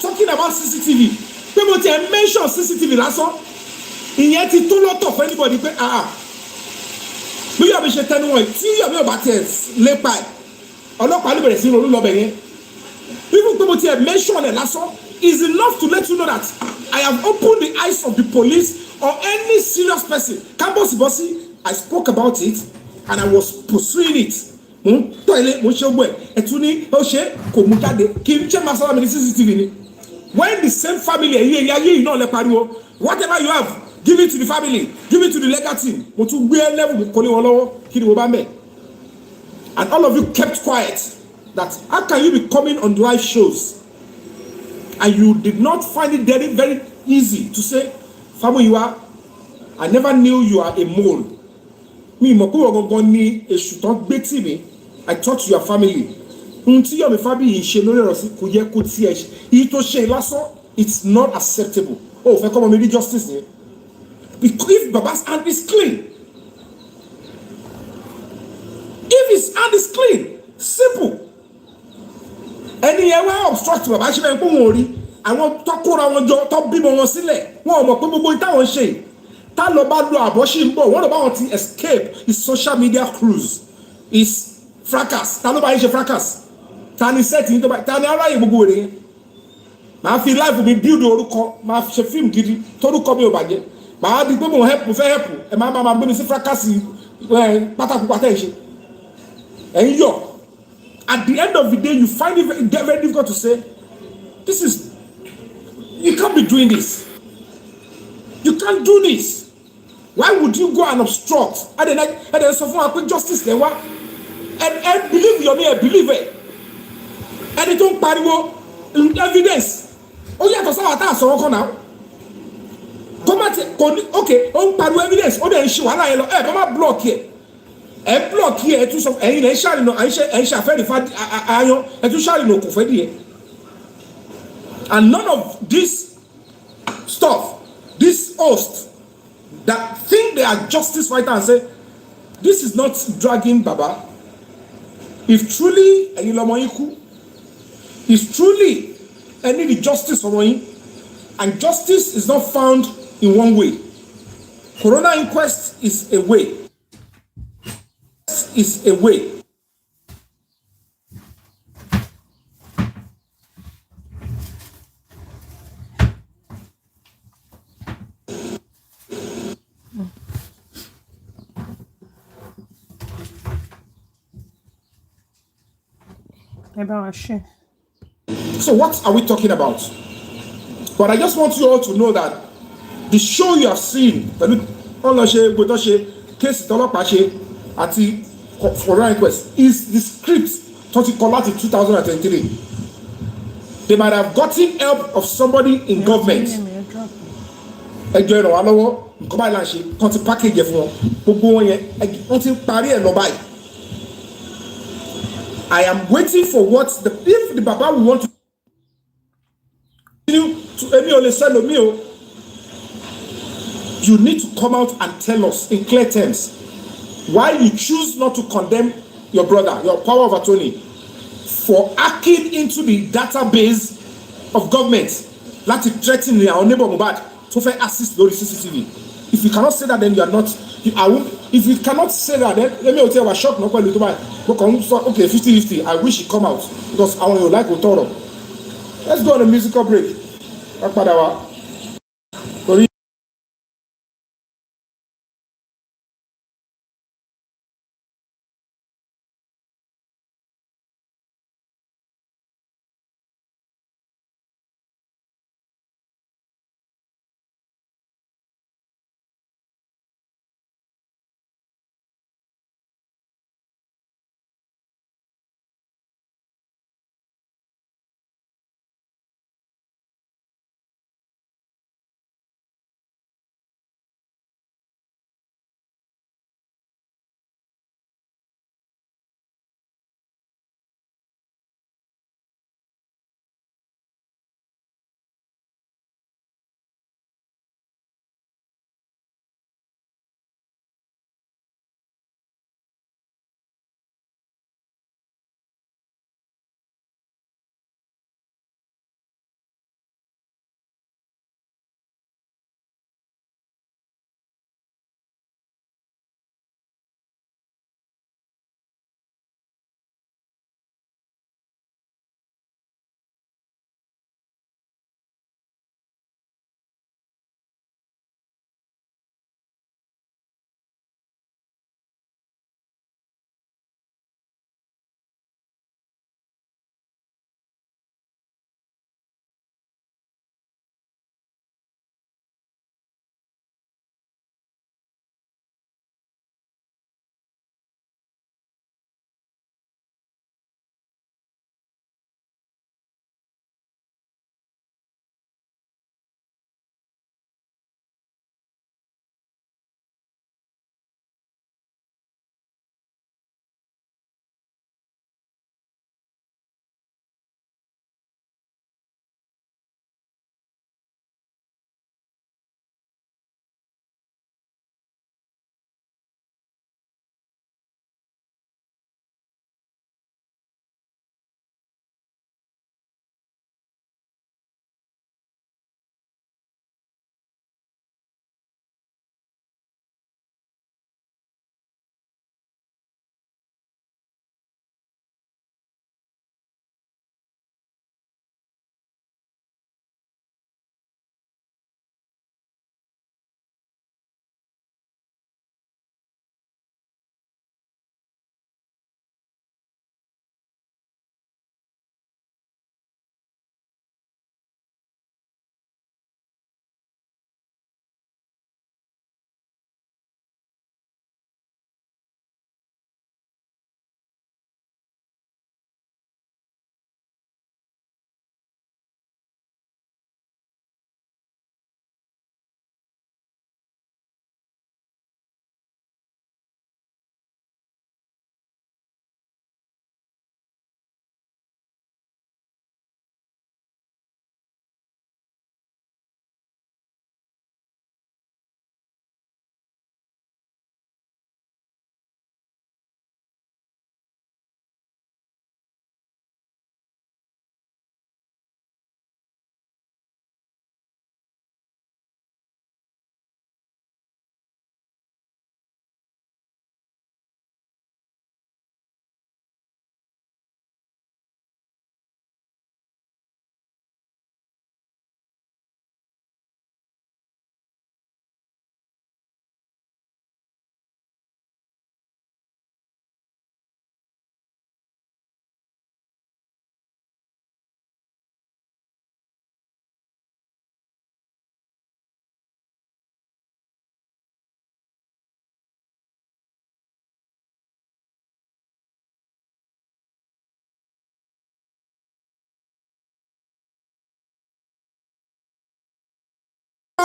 talking about CCTV pé mo ti ẹ̀ mention CCTV lásán ìyẹn ti tó lọ́tọ̀ fún anybody pé bí Yomi ṣe tẹnu wọn tí Yomi ọba tiẹ̀ lépa ẹ̀ ọlọ́pàá ló bẹ̀rẹ̀ sí ronú lọ́bẹ̀ yẹn even pé mo ti ẹ̀ mention ẹ̀ lásán is enough to let you know that I have opened the eyes of the police or any serious person kábọ̀sibọ́sí I spoke about it and I was pursuing it mo ń tẹ̀lé mo ṣe gbọ́ ẹ̀ ẹ̀tún ní ó ṣe kò mú jáde kí n ṣe máa sábà mi ní CCTV ni when the same family ẹ̀yìn ẹ̀yà yìí náà lẹ pariwo whatever you have give it to the family give it to the legal team mo tún gbé level kò ní wọn lọ́wọ́ kí ni mo bá mẹ́ and all of you kept quiet that how can you be coming on live shows and you did not find it very very easy to say Famuyiwa I never knew you are a mole mi mọ̀ pé wọ́n gangan ní èṣù tán gbé tì mí I thought you are family ohun tí Yomi Fabiyi ṣe lórí ọ̀rọ̀ sí kò yẹ kó tiẹ̀ ṣe èyí tó ṣe lásán it's not acceptable o ò fẹ́ kọ́ ọmọ mi rí justice yẹn if Baba's hand is clean if his hand is clean simple ẹni yẹn wá obstruct Baba ṣe bẹ́ẹ̀ pé wọn ò rí àwọn tó kóra wọn jọ tó bímọ wọn sílẹ̀ wọn ò mọ̀ pé gbogbo ìtàwọn ṣe tá lọ bá lo àbọ̀ṣì ń bọ̀ wọ́n lọ bá wọn ti escape his social media cruise his fracas ta ló bá yín ṣe fracas ta ni set yín tó bá ta ni aráyè gbogbo rẹ̀ yẹn màá fi life mi build orúkọ màá ṣe fíìmù gidi torúkọ mi ò bàjẹ́ màá di pé mo fẹ́ help ẹ máa gbé mi sí fracas pátákó pátá ẹ̀ ṣe ẹ̀yin yọ̀ at the end of the day you find it very difficult to say this is you can't be doing this you can't do this why would you go and obstruct and then sọ fún wa pé justice lẹ wá and believe Yomi ẹ believe ẹ ẹni tó ń pariwo evidence ó yàtọ̀ sáwà tá a sọ̀rọ̀ kan náà kọ́mọ̀tì kò ní ok ó ń pariwo evidence ó dẹ̀ ń ṣe wàhálà yẹn lọ ẹ bá má block yẹ ẹ block yẹ ẹ tún sọ ẹ̀yin lẹ ń ṣàrìnà ẹ ń ṣàfẹ́rì fún ayan ẹ tún ṣàrìnà òkú fẹ́ díẹ̀ and none of this stuff this host that think they are justice fighter and say this is not dragging Baba if truly ẹ̀yin lọmọ yín kú if truly ẹ need the justice ọmọ yín and justice is not found in one way coroner inquest is a way is a way. So what are we talking about? But I just want you all to know that the show you have seen, case àti coroner inquest is the script tó ti kọ láti 2023. They might have gotten help of somebody in government. Ẹjọ́ ìrànwọ́ lọ́wọ́ nǹkan báyìí là ń ṣe kàn ti package ẹ̀ fún wọn gbogbo wọn yẹn wọ́n ti parí ẹ̀ lọ báyìí. I am waiting for what if the Baba will want to continue to èmi ò lè sell omi o. You need to come out and tell us in clear terms why you choose not to condemn your brother, your power of attorney, for hacking into the database of government láti threaten our neighbor Mohbad to fit assist lórí CCTV. If you cannot say that, then you are not. If you cannot say that, then let me tell you, I shock no pẹ̀lú tó báyìí. But okay, 50-50. I wish he come out because I want you like Otoro. Let's go on a musical break. Padà wá.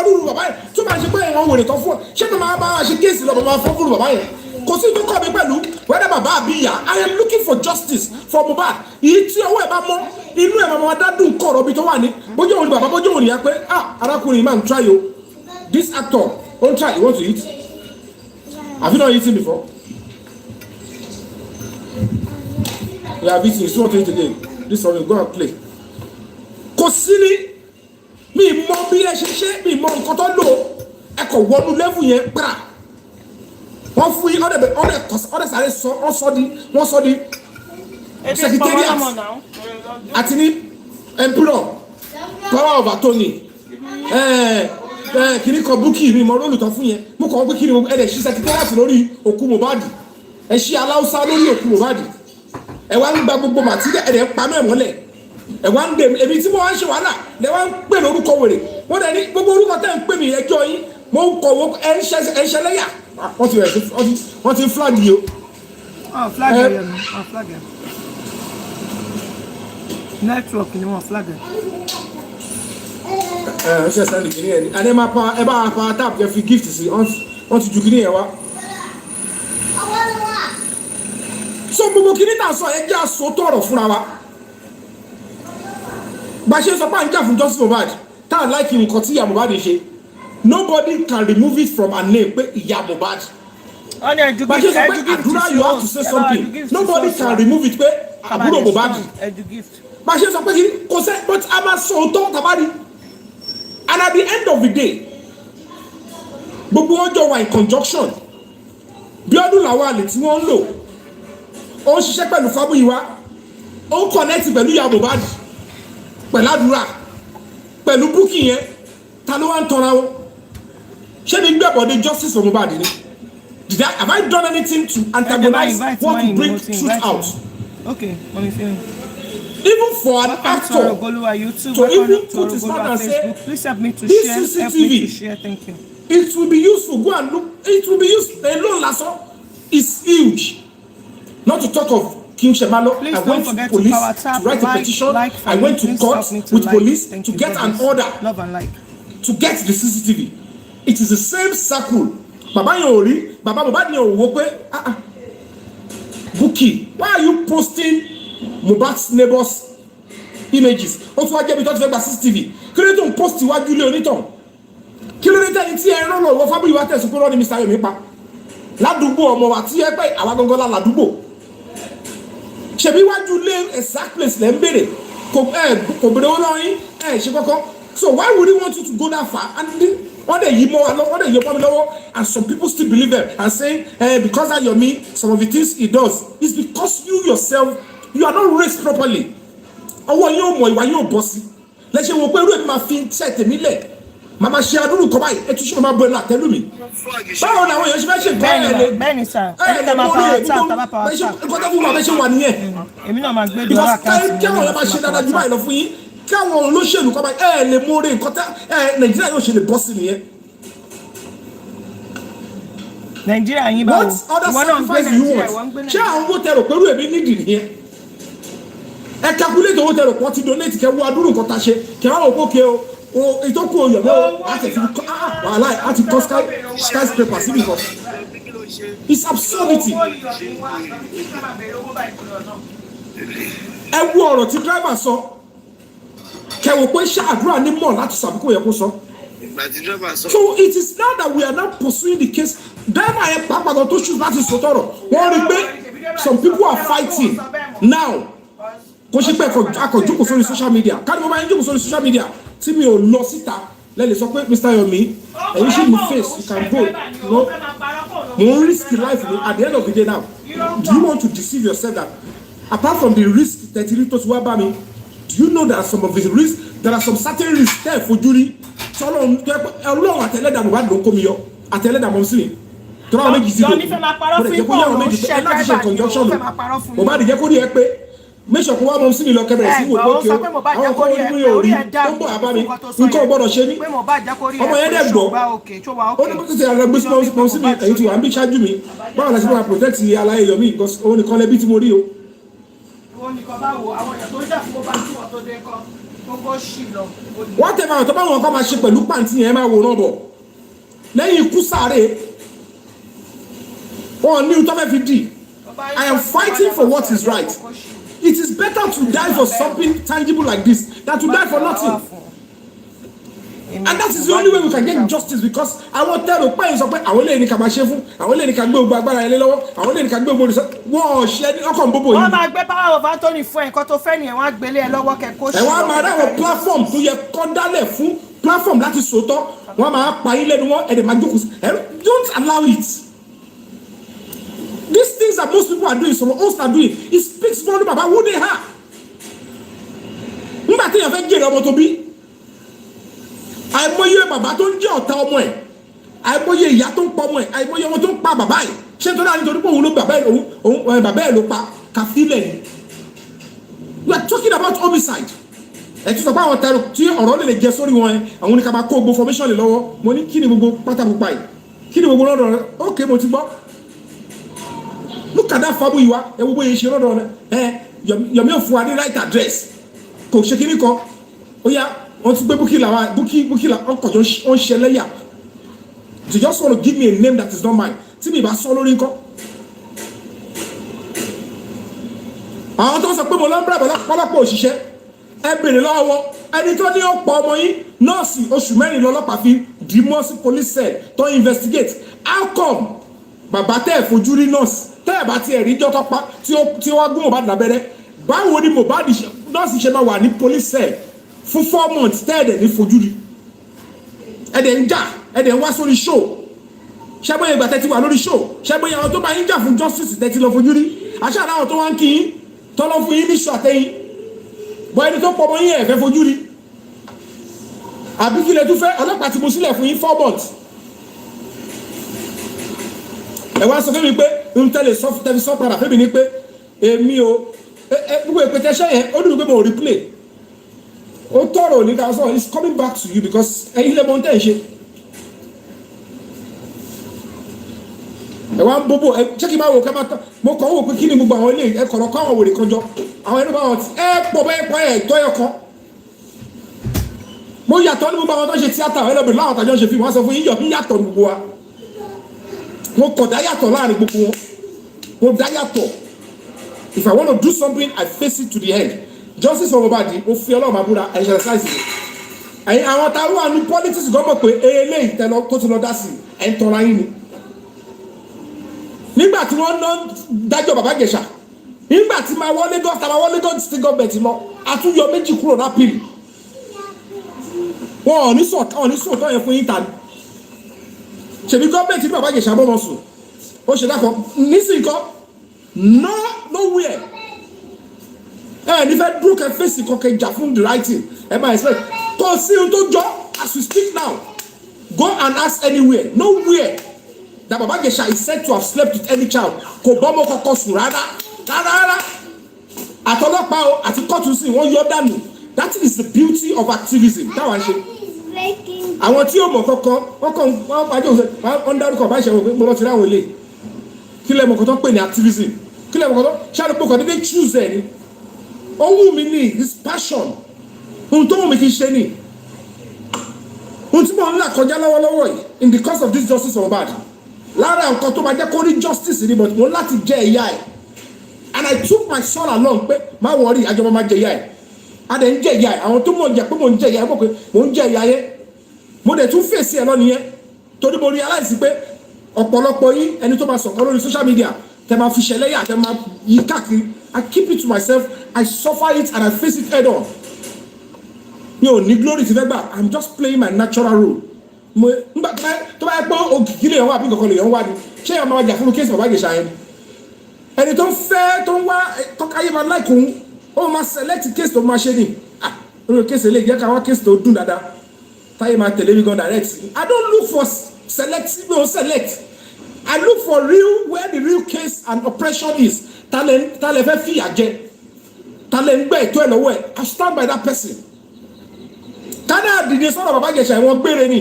máa rúru bàbá yẹn tó máa ṣe pé ìwọ̀n wèrè kan fún ọ ṣé tó máa bá ṣe kéèsì lọ máa fọ́ fún bàbá yẹn kò sí tó kọ́ mi pẹ̀lú wẹ́dẹ́ bàbá àbí ìyá I am looking for justice for Mohbad èyí tí ọwọ́ ẹ̀ bá mọ́ inú ẹ̀ máa dádùn kọ̀rọ̀ bí tó wà ní bójú òun ni bàbá bójú òun ni yà pé arákùnrin máa ń try o this actor don try you want to eat have you not eaten before you have eaten you still want to eat again this one you go and play kò sí ní mi mọ bí ẹ ṣe ṣe mi mọ nǹkan tó lò ẹ kò wọnú level yẹn pra wọ́n fún yín ọdẹ sáré sọ di secretariat àti ní emperor power of attorney kìnnì kan búkì mi mọ lólùtọ́ fún yẹn mo kàn wọ́n pé kìnnì ẹ̀dẹ̀ ṣí secretariat lórí òkú Mohbad ẹ̀ ṣí aláùsá lórí òkú Mohbad ẹ̀ wá ń gba gbogbo màtíríà ẹ̀dẹ̀ ń pa mẹ́mọ́lẹ̀ ẹ̀ wá ń dè èmi tí mo wá ń ṣe wàhálà lẹ̀ wá ń pè lórúkọ wèrè wọ́n dẹ̀ ní gbogbo orúkọ tẹ̀ ń pè mí ẹjọ́ yín mo ń kọ̀wé ẹ̀ ń ṣẹlẹ́yà wọ́n ti flag yìí o. flag yẹn ni flag yẹn network ni wọ́n flag yẹn. ṣe sẹ́ni kìíní ẹ̀ ní and ẹ bá pa tap kẹ́ fi gift sí wọ́n ti ju kìíní yẹn wá. so gbogbo kìíní náà sọ ẹ jẹ́ àsòótọ́ ọ̀rọ̀ fúnra wa bá a ṣe sọ pé à ń jà fún justice Mohbad tá a láìkí nǹkan tí ìyá Mohbad ṣe nobody can remove it from her name pé ìyá Mohbad. bá a ṣe sọ pé àdúrà you have to say something nobody can remove it pé àbúrò Mohbad. bá a ṣe sọ pé kí kò sẹ́ but a máa sọ òótọ́ tàbárí and at the end of the day gbogbo wọn jọ wà in conjunction bí ọdún làwọn àlè tí wọ́n ń lò ó ń ṣiṣẹ́ pẹ̀lú Fábíyì ó ń connect pẹ̀lú ìyá Mohbad pẹ̀lú àdúrà pẹ̀lú búkì yẹn ta ló wá ń tọ́ra wọn ṣé mi gbẹ̀bọ̀ de justice for Mohbad ni have I done anything to antagonize what to bring truth out? Okay, let me feel. Even for an actor to even put his mouth and say please help me to this share, CCTV thank you. It will be useful, go and look, it will be useful alone lasso is huge, not to talk of King Shemalo. Please I went to police to write a petition. I went to court with police to get an order to get the CCTV. It is the same circle. Baba Yori, Baba Mohbad yẹn ò wò pé Bukky, why are you posting Mohbad's neighbors images? Ó tún wá jẹ́ bí tó ti fẹ́ gba CCTV. Kí ló tó ń post iwájú ilé onítàn? Kí ló dé tẹ́ni tí ẹ rán lọ́wọ́ Fábíyì wá tẹ̀sùn pé rán ni Mr. Yomi pa? Ládùúgbò ọmọ wa tí ẹ pẹ́ àwa gangan la ládùúgbò. Ṣèbí iwájú ilé exact place lẹ́ ń béèrè. Kò béèrè owó lọ́wọ́ yín ṣe kọ́kọ́. So why would he want you to go that far? And wọ́n dẹ̀ yí mọ́ wa lọ́wọ́, wọ́n dẹ̀ yí mọ́ mi lọ́wọ́, and some people still believe them and saying because that Yomi, some of the things he does is because you yourself, you are not raised properly. Ọwọ́ yóò mọ̀ ìwà yóò bọ́ sí. Lẹ́sẹ̀ wo pé irú èmi máa fi ṣe tèmi lẹ̀. Màmá ṣe adúrú kọ́ báyìí, ẹ tún ṣe máa bọ ẹnu àtẹ́lù mi. Báwo ni àwọn èèyàn ṣe fẹ́ ṣe bẹ́ẹ̀ lé? Bẹ́ẹ̀ni sà, ẹni tẹ́ máa pa WhatsApp, tẹ́ máa pa WhatsApp. Nǹkan tó fún wa bẹ́ẹ̀ ṣe wà nìyẹn. Èmi náà máa gbé dọ́là káàsì. Kí àwọn èèyàn máa ṣe dáadáa jù báyìí lọ fún yín. Kí àwọn olóṣèlú kọ́ báyìí lè mú orí nǹkan tá Nàìjíríà yóò ṣe lè bọ́ sí nìyẹn. Nàìjíríà yín báwo? What other sacrifice do you want? Ṣé àwọn owó tẹrọ pẹ̀lú èmi nídìí nìyẹn? Ẹ calculate owó tẹrọ kan ti donate kẹ wo adúrú nǹkan ta ṣe kẹ wá òkú ke o ìtókù oyè mọ́ àti wàhálà àti kọ́ skyscraper síbi kan. It's absurdity. Ẹ wo ọ̀rọ̀ tí driver sọ kẹ wò pé ṣáàdúrà ní mọ̀ láti sàbíkó yẹ kó sọ. So it is now that we are now pursuing the case. Driver yẹn pàápàá tó ṣù láti sọtọrọ wọ́n rí pé some people are fighting now. Kò ṣe pé akọ̀jókòó sórí social media káàdì mo máa ń jókòó sórí social media tí mi ò lọ síta lẹ́lẹ̀ sọ pé Mr. Yomi ẹ̀yin ṣì ní face you can go no mo ń risk life mi at the end of the day now do you want to deceive yourself that apart from the risk tẹ̀tìrí tó ti wá bá mi do you know that some of the risks there are some certain risks tẹ́ ẹ̀ fojú rí tí ọlọ́run àtẹlẹ́dà Mohbad ló ń kó mi yọ àtẹlẹ́dà mọ́ sí mi tọ́lá àwọn méjì sí lò mo lè jẹ́ kó ní àwọn méjì pé ẹ láti ṣe conjunction lò Mohbad jẹ́ kó ní ẹ pé mẹ́sàn kó wá mọ́ sí mi lọ kẹbẹ̀rẹ̀ sí wò ókè o àwọn kan ní mi ò rí ó ń bọ̀ àbá mi nǹkan ò gbọ́dọ̀ ṣe mí ọmọ yẹn dẹ̀ gbọ́ ó ní kókò tí a gbé mọ́ sí mi èyí tí wà ń bí ṣáájú mi báwo la ṣe máa protect aláyé Yomi òun nìkan lẹ́bí tí mo rí o. òun nìkan báwo àwọn èèyàn tó ń jà fún bó bá tí wọ́n tó dé kọ́. gbogbo ṣì lọ. whatever tó bá wọn kọ́ máa ṣe pẹ̀lú pàǹtí yẹn máa wò náà bọ̀ lẹ́yìn ikú sáré wọn ní tó fẹ́ fi dì. I am fighting for what is right. It is better to die for something tangible like this than to die for nothing. And that is the only way we can get justice, because àwọn tẹ́lẹ̀ pẹ́yìn sọ pé àwọn lè ní ká máa ṣe fún àwọn lè ní ká gbé ogun agbára ilé lọ́wọ́ àwọn lè ní ká gbé ogun olùsọ wọ́n ṣe ní ọkàn bóbó yìí. wọ́n máa gbé power of Anthony fún ẹ̀kọ́ tó fẹ́ nìyẹn wọ́n á gbélé ẹ lọ́wọ́ kẹ́kọ̀ọ́. ẹ wá máa dáwọ platform tó yẹ kọ́ dálẹ̀ fún platform láti sòótọ́ wọ́n máa pa yín lẹ́nu wọn ẹ̀dẹ̀ máa jókòó sí don't allow it. These things that most people are doing, some of us are doing, it speaks volume about who they are. Nígbà tí èèyàn fẹ́ jèrè ọmọ tó bí, àìmọye bàbá tó ń jẹ́ ọ̀tá ọmọ ẹ̀, àìmọye ìyá tó ń pa ọmọ ẹ̀, àìmọye ọmọ tó ń pa bàbá ẹ̀, ṣé tó dáa nítorí pé òun ló bàbá ẹ̀ ló pa kàfílẹ̀ ni. We are talking about homicide. Ẹ ti sọ pé àwọn tẹ̀rù tí ọ̀rọ̀ lè jẹ sórí wọn ẹ̀, àwọn oníkà máa kó gbogbo formation lè lọ́wọ́, mo ní kí ni gbogbo pátákó pa yìí, kí ni gbogbo lọ́dọ̀ rẹ̀, okay mo ti gbọ́. Look at that Fabiyi wa ẹ wo bóyá ṣe lọ́dọ̀ rẹ̀ Yomi fún wa ní right address kò ṣe kíní kan ó yá wọ́n ti gbé búkìlà ọkọ̀ jọ ń ṣe lẹ́yà you just want to give me a name that is not mine tí mi bá sọ lórí nǹkan. àwọn tó ń sọ pé mo lọ ń bẹ̀rẹ̀ pọ́lọ́pọ̀ òṣìṣẹ́ ẹ bèrè lọ́wọ́ ẹni tó ní ọ̀pọ̀ ọmọ yín nọ́ọ̀sì oṣù mẹ́rin lọ́lọ́pàá fi dì mọ́ sí police cell tó investigate how come bàbá tẹ́ ẹ̀ fojú rí nọ́ọ̀sì tẹ́ ẹ̀ bá ti ẹ̀rí jọ́tọ́ pa tí wọ́n gún Mohbad lábẹ́rẹ́ báwo ni Mohbad nọ́ọ̀sì ṣe máa wà ní police cell fún 4 months tẹ́ ẹ̀dẹ̀ ní fojú rí ẹ̀dẹ̀ ń jà ẹ̀dẹ̀ ń wá sórí show ṣẹ́gbọ́n ìgbà tẹ́ ti wà lórí show ṣẹ́gbọ́n àwọn tó bá yín jà fún justice tẹ́ ti lọ fojú rí àṣà àwọn tó wá ń kí yín tọ́lọ́ fún yín ní ṣọ́ àtẹ́yìn bọ́ ẹni tó pọ̀ mọ́ yín ẹ̀fẹ́ fojú rí àbí kí lè tún fẹ́ ọlọ́pàá ti mú sílẹ̀ fún yín 4 months ẹ wá sọ fún mi pé n tẹ́lẹ̀ sọ padà fún mi ní pé èmi o gbogbo ìpètè ẹṣẹ yẹn ó dùn pé mo replay ó tọrọ ní ká sọ it's coming back to you because ẹ̀yin lè mọ ohun tẹ́ ẹ ṣe ẹ wá ń bóbó ẹ ṣé kí n máa wò ká máa tán mo kàn ń wò pé kí ni gbogbo àwọn ilé ẹ kọ̀rọ̀ kọ́ àwọn wèrè kan jọ àwọn ẹni bá wọn ti ẹ pọ̀ bẹ́ẹ̀ pa ẹ̀ tọ́ ẹ kan mo yàtọ̀ ní gbogbo àwọn tó ń ṣe tíátà ẹlẹ́bìnrin láwọn àtàjọ ń ṣe fíìmù wọ́n sọ fún yíyọ̀ ń yàtọ̀ ní gbogbo wa mo kọ̀ dá yàtọ̀ láàrin gbogbo wọn mo dá yàtọ̀ if I want to do something I face it to the end justice for Mohbad mo fi Ọlọ́run máa búra exercise ẹ̀yin àwọn táwọn wà ní politics gbọ́mọ̀ pé eléyìí tẹ́lọ tó ti lọ dá sí ẹ̀ ń tọ́ra yín ni nígbà tí wọ́n ná dájọ́ bàbá Ìjẹ̀ṣà nígbà tí máa wọlé gọ́ọ̀tà state government lọ àtúnyọ méjì kúrò lápìlì wọn ò ní sọ̀tọ̀ yẹn fún yín tani ṣèbí gọ́ọ̀mẹ̀ntì ní bàbá Ìjẹ̀ṣà bọ́ wọn sùn ó ṣe dákọ̀ nísìnyí kọ́ nowhere ẹ nífẹ̀ẹ́ dúró kẹ fèsì kọ́ kẹ jà fún the right thing ẹ máa expect kò sí ohun tó jọ as we speak now go and ask anywhere nowhere that bàbá Ìjẹ̀ṣà is said to have slept with any child kò bọ́ ọmọ kọ́kọ́ sùn rárá àtọlọ́pàá o àti kóòtù sí wọ́n yọ dànù that is the beauty of activism táwa ń ṣe àwọn tí yóò mọ̀ kọ́kọ́ wọ́n pàjọ́ wọ́n dárúkọ bá ṣe wọ́n pé mo lọ ti ráwọn ilé kí lẹ́mọ̀ kan tó ń pè ní activism kí lẹ́mọ̀ kan tó ṣáà pé kò dédé choose ẹ̀ ni ó wù mí ní this passion ohun tó wù mí kì í ṣe ni ohun tí mo ń là kọjá lọ́wọ́lọ́wọ́ yìí in the course of this justice for Mohbad lára nǹkan tó máa jẹ́ kó rí justice ni but mo láti jẹ́ ẹ̀yà ẹ̀ and I took my son along pé má wọrí àjọmọ́ máa jẹ́ ẹ̀yà ẹ̀ adẹ̀ ń jẹ́ ìyá ẹ̀ àwọn tó mọ̀ jẹ́ pé mò ń jẹ́ ìyá ẹ̀ mọ̀ pé mò ń jẹ́ ìyá yẹn mo dẹ̀ tún fèsì ẹ̀ lọ́nìí yẹn torí mo realize pé ọ̀pọ̀lọpọ̀ yín ẹni tó máa sọ̀kan lórí social media tẹ máa fi ṣẹlẹ́yà tẹ máa yí káàkiri I keep it to myself I suffer it and I face it head on mi ò ní glory ti fẹ́ gbà I'm just playing my natural role mo nígbà tó bá yẹ pé òkìkí lè yàn wá àbí nǹkan lè yàn wá ni ṣé yàn máa jà fún kéèsì bàbá Ìjẹ̀ṣà yẹn ẹni tó ń fẹ́ tó ń wá tọ́káyé máa láìkún ó máa select case tó máa ṣe ni lórí case lè jẹ́ ká wá case tó dùn dáadáa táyé máa tẹ̀lé mi gan direct I don't look for select I look for where the real case and oppression is ta lè fẹ́ fìyà jẹ ta lè ń gbẹ́ ètò ẹ̀ lọ́wọ́ ẹ̀ I stand by that person kánà dìde sọ̀rọ̀ bàbá Ìjẹ̀ṣà ẹ̀wọ̀n gbére ni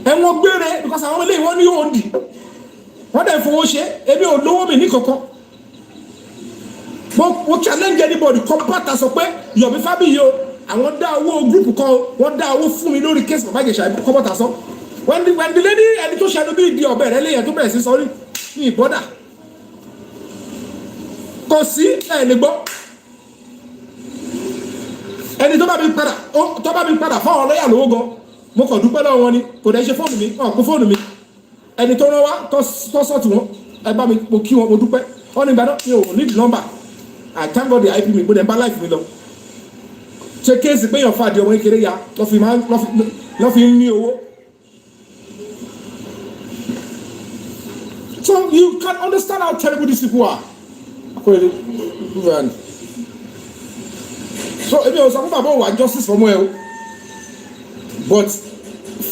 ẹ̀wọ̀n gbére because àwọn ilé ìwọ́n ní yóò dì wọ́n dẹ̀ fowó ṣe èmi ò lówó mi ní kankan mo challenge anybody kọ́ bàtà sọ pé Yomi Fabiyi o àwọn dá owó group kan wọ́n dá owó fún mi lórí case bàbá Ìjẹ̀ṣà kọ́ bàtà sọ when the lady ẹni tó ṣẹnu bí ìdí ọ̀bẹ rẹ lẹ́yìn tó bẹ̀rẹ̀ sí sọrí ní ìbọ́dà kò sí ẹ̀ lè gbọ́ ẹni tó bá mi padà fáwọn ọlọ́yà lówó gan mo kàn dúpẹ́ lọ́wọ́ wọn ni kò dẹ́ ṣe fóònù mi ọ̀ kó fóònù mi ẹni tó rán wá tó sọ́ọ̀tì wọn ẹ bá mi mo kí wọn mo dúpẹ́ wọn ní ìgbàdàn mi ò need number I thank God the IP mi gbọ́dọ̀ bá life mi lọ ṣe kéèsì pé èèyàn fàdí ọmọ kékeré ya lọ́ fi ń ní owó. So you can understand how terrible these people are. So èmi ò sọ fún bàbá òwà justice for mo ẹ o but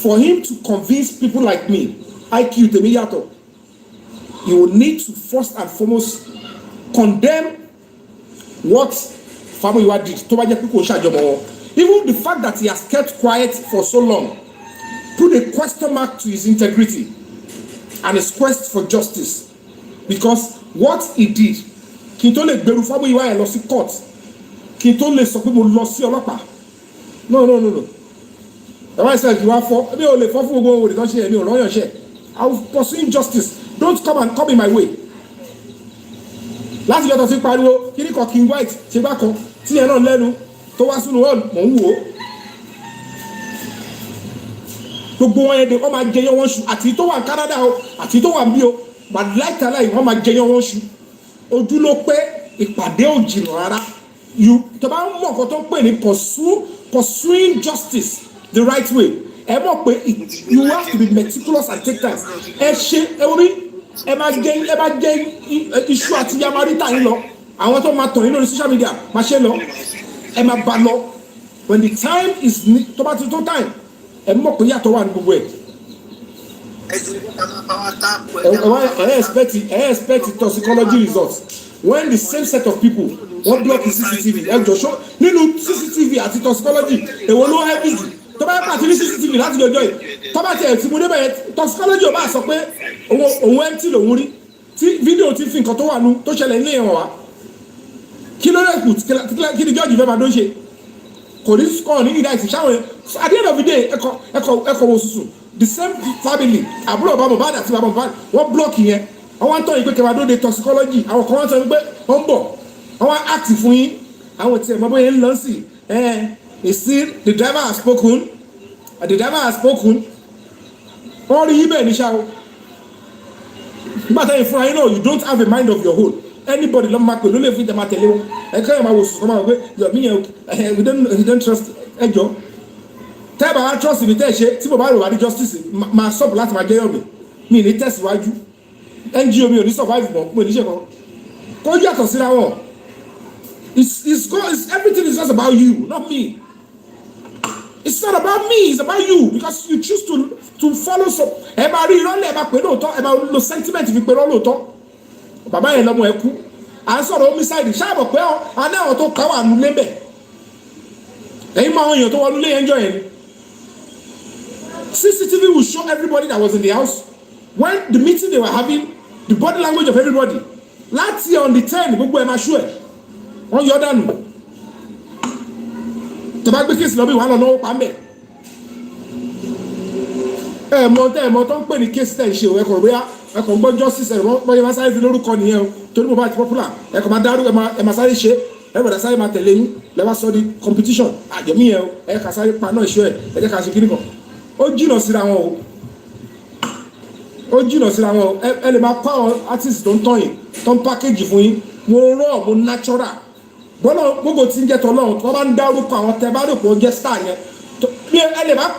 for him to convince people like me IQ tèmi yàtọ̀ he will need to first and foremost condemn what Famuyiwa did tó bá jẹ́ pé kò ṣàjọmọ̀ wọn. Even the fact that he has kept quiet for so long put a question mark to his integrity and his quest for justice because what he did kí n tó lè gbèrú Famuyiwa yẹn lọ sí court kí n tó lè sọ pé mo lọ sí ọlọ́pàá no ẹ̀wọ̀n ẹ̀sẹ̀ kí wá fọ́ ẹ̀mí ò lè fọ́ fún gbogbo òwò nìkan ṣe ẹ̀mí ò lọ́yàn ṣe I will pursue justice don't come in my way láti yọtọ̀ sí pariwo kíní kan King White ṣe bá kan tí yẹn náà lẹ́nu tó wá sínú hall mò ń wò ó gbogbo wọn yẹn de wọn máa jẹyọ wọn ṣu àti tó wà ní Canada o àti tó wà ní bí o but láìtàlá yìí wọn máa jẹyọ wọn ṣu ojú ló pé ìpàdé ò jìnnà rárá tó bá ń mọ̀ nǹkan tó ń pè ní pursuing justice the right way ẹ mọ̀ pé you have to be meticulous and take time ẹ ṣe ẹ wọ́n bí ẹ máa jẹ iṣu àti yamarita yín lọ àwọn tó máa tàn yín lórí social media máa ṣe lọ ẹ máa bá lọ when the time is tó bá ti tó time ẹ mọ̀ pé yàtọ̀ wà ní gbogbo ẹ̀. ẹ expect toxicology results when the same set of people wọ́n block the CCTV ẹ jọ ṣọ́ nínú CCTV àti toxicology èwo ló heavy jù tó bá yẹ pàtí ní CCTV láti ọjọ́ yìí tó bá tiẹ̀ tí mo débẹ̀ yẹn toxicology ò bá sọ pé òun empty lòun rí tí fídíò ti fi nǹkan tó wà nù tó ṣẹlẹ̀ ní ìhàn wá kí ló rẹ̀ kù kí ni jọ́ọ̀jì fẹ́ máa dó ṣe kò ní kọ́ ní ìdá ìsìn ṣáwọn at the end of the day ẹkọ wo susu the same family àbúrò bàbá Mohbad àti bàbá Mohbad wọ́n blọ́ọ̀kì yẹn wọ́n wá ń tọ́ yìí pé kẹwàá dóde toxicology àwọn kan wọ́n sọ pé wọ́n ń bọ̀ wọ́n wá act fún yín àwọn tí ẹ̀ mọ́ bóyá ń lọ sí the driver has spoken wọ́n rí yín bẹ́ẹ̀ ní ṣá o nígbà táyì fún ayé náà you don't have a mind of your own anybody lọ́mọ máa pè ló lè fi ìjàmbá tẹ̀lé wọn ẹ̀ka yẹn máa wò sùn kọ́ máa wọ pé Yomi yẹn we don't trust ẹjọ́ tẹ́ẹ̀bà wá trust mi tẹ́ẹ̀ ṣe tí mo bá rò wá ní justice máa sọ̀bù láti máa jẹ́ Yomi mi ní tẹ̀síwájú NGO mi ò ní survive mọ́ mo ní ṣe kan kó yàtọ̀ síra wọn it's everything is just about you not me it's not about me it's about you because you choose to follow so ẹ máa rí irọ́ lẹ̀ ẹ máa pè lóòótọ́ ẹ máa lo sentiment fi pè lọ́ lóòótọ́ bàbá yẹn lọ́mọ ẹ kú à ń sọ̀rọ̀ homicide ṣáàbọ̀ pé àná àwọn tó kà wà nulẹ̀ bẹ̀ ẹ̀yin mọ àwọn èèyàn tó wọ nulẹ̀ yẹn jọ yẹn ni CCTV will show everybody that was in the house when the meeting they were having the body language of everybody láti on the 10 gbogbo ẹ̀ máa ṣú ẹ̀ wọ́n yọ dànù tọ́ba gbé kéèsì lọ́bí wàhálà lọ́wọ́ pa mẹ́ ẹ̀mọ́ tó ń pè ní kéèsì tẹ̀ ń ṣe o ẹ̀kọ́ bóyá ẹ̀kọ́ gbọ́ justice ẹ̀rọ bọ́yẹ máa sáré fi lórúkọ nìyẹn o torí mo bá ti popular ẹ̀kọ́ máa dárú ẹ̀ máa sáré ṣe ẹ̀rọ sáré máa tẹ̀lé yín lẹ́wọ́ sọ di competition àjẹmí yẹn o ẹ̀ka sáré pa náà ìṣó ẹ̀ ẹ̀jẹ̀ ká ṣe kíní kan ó jìnà síra wọn o ẹ lè máa kọ́ àwọn artist tó ń tọ́ yìí tó ń package fún yín mo rọ̀ mo natural bọ́lá gbogbo tí ń jẹ́ tọ́lọ́run tó bá ń dá orúkọ àwọn tẹ bá rò pé ó jẹ́ star yẹn bí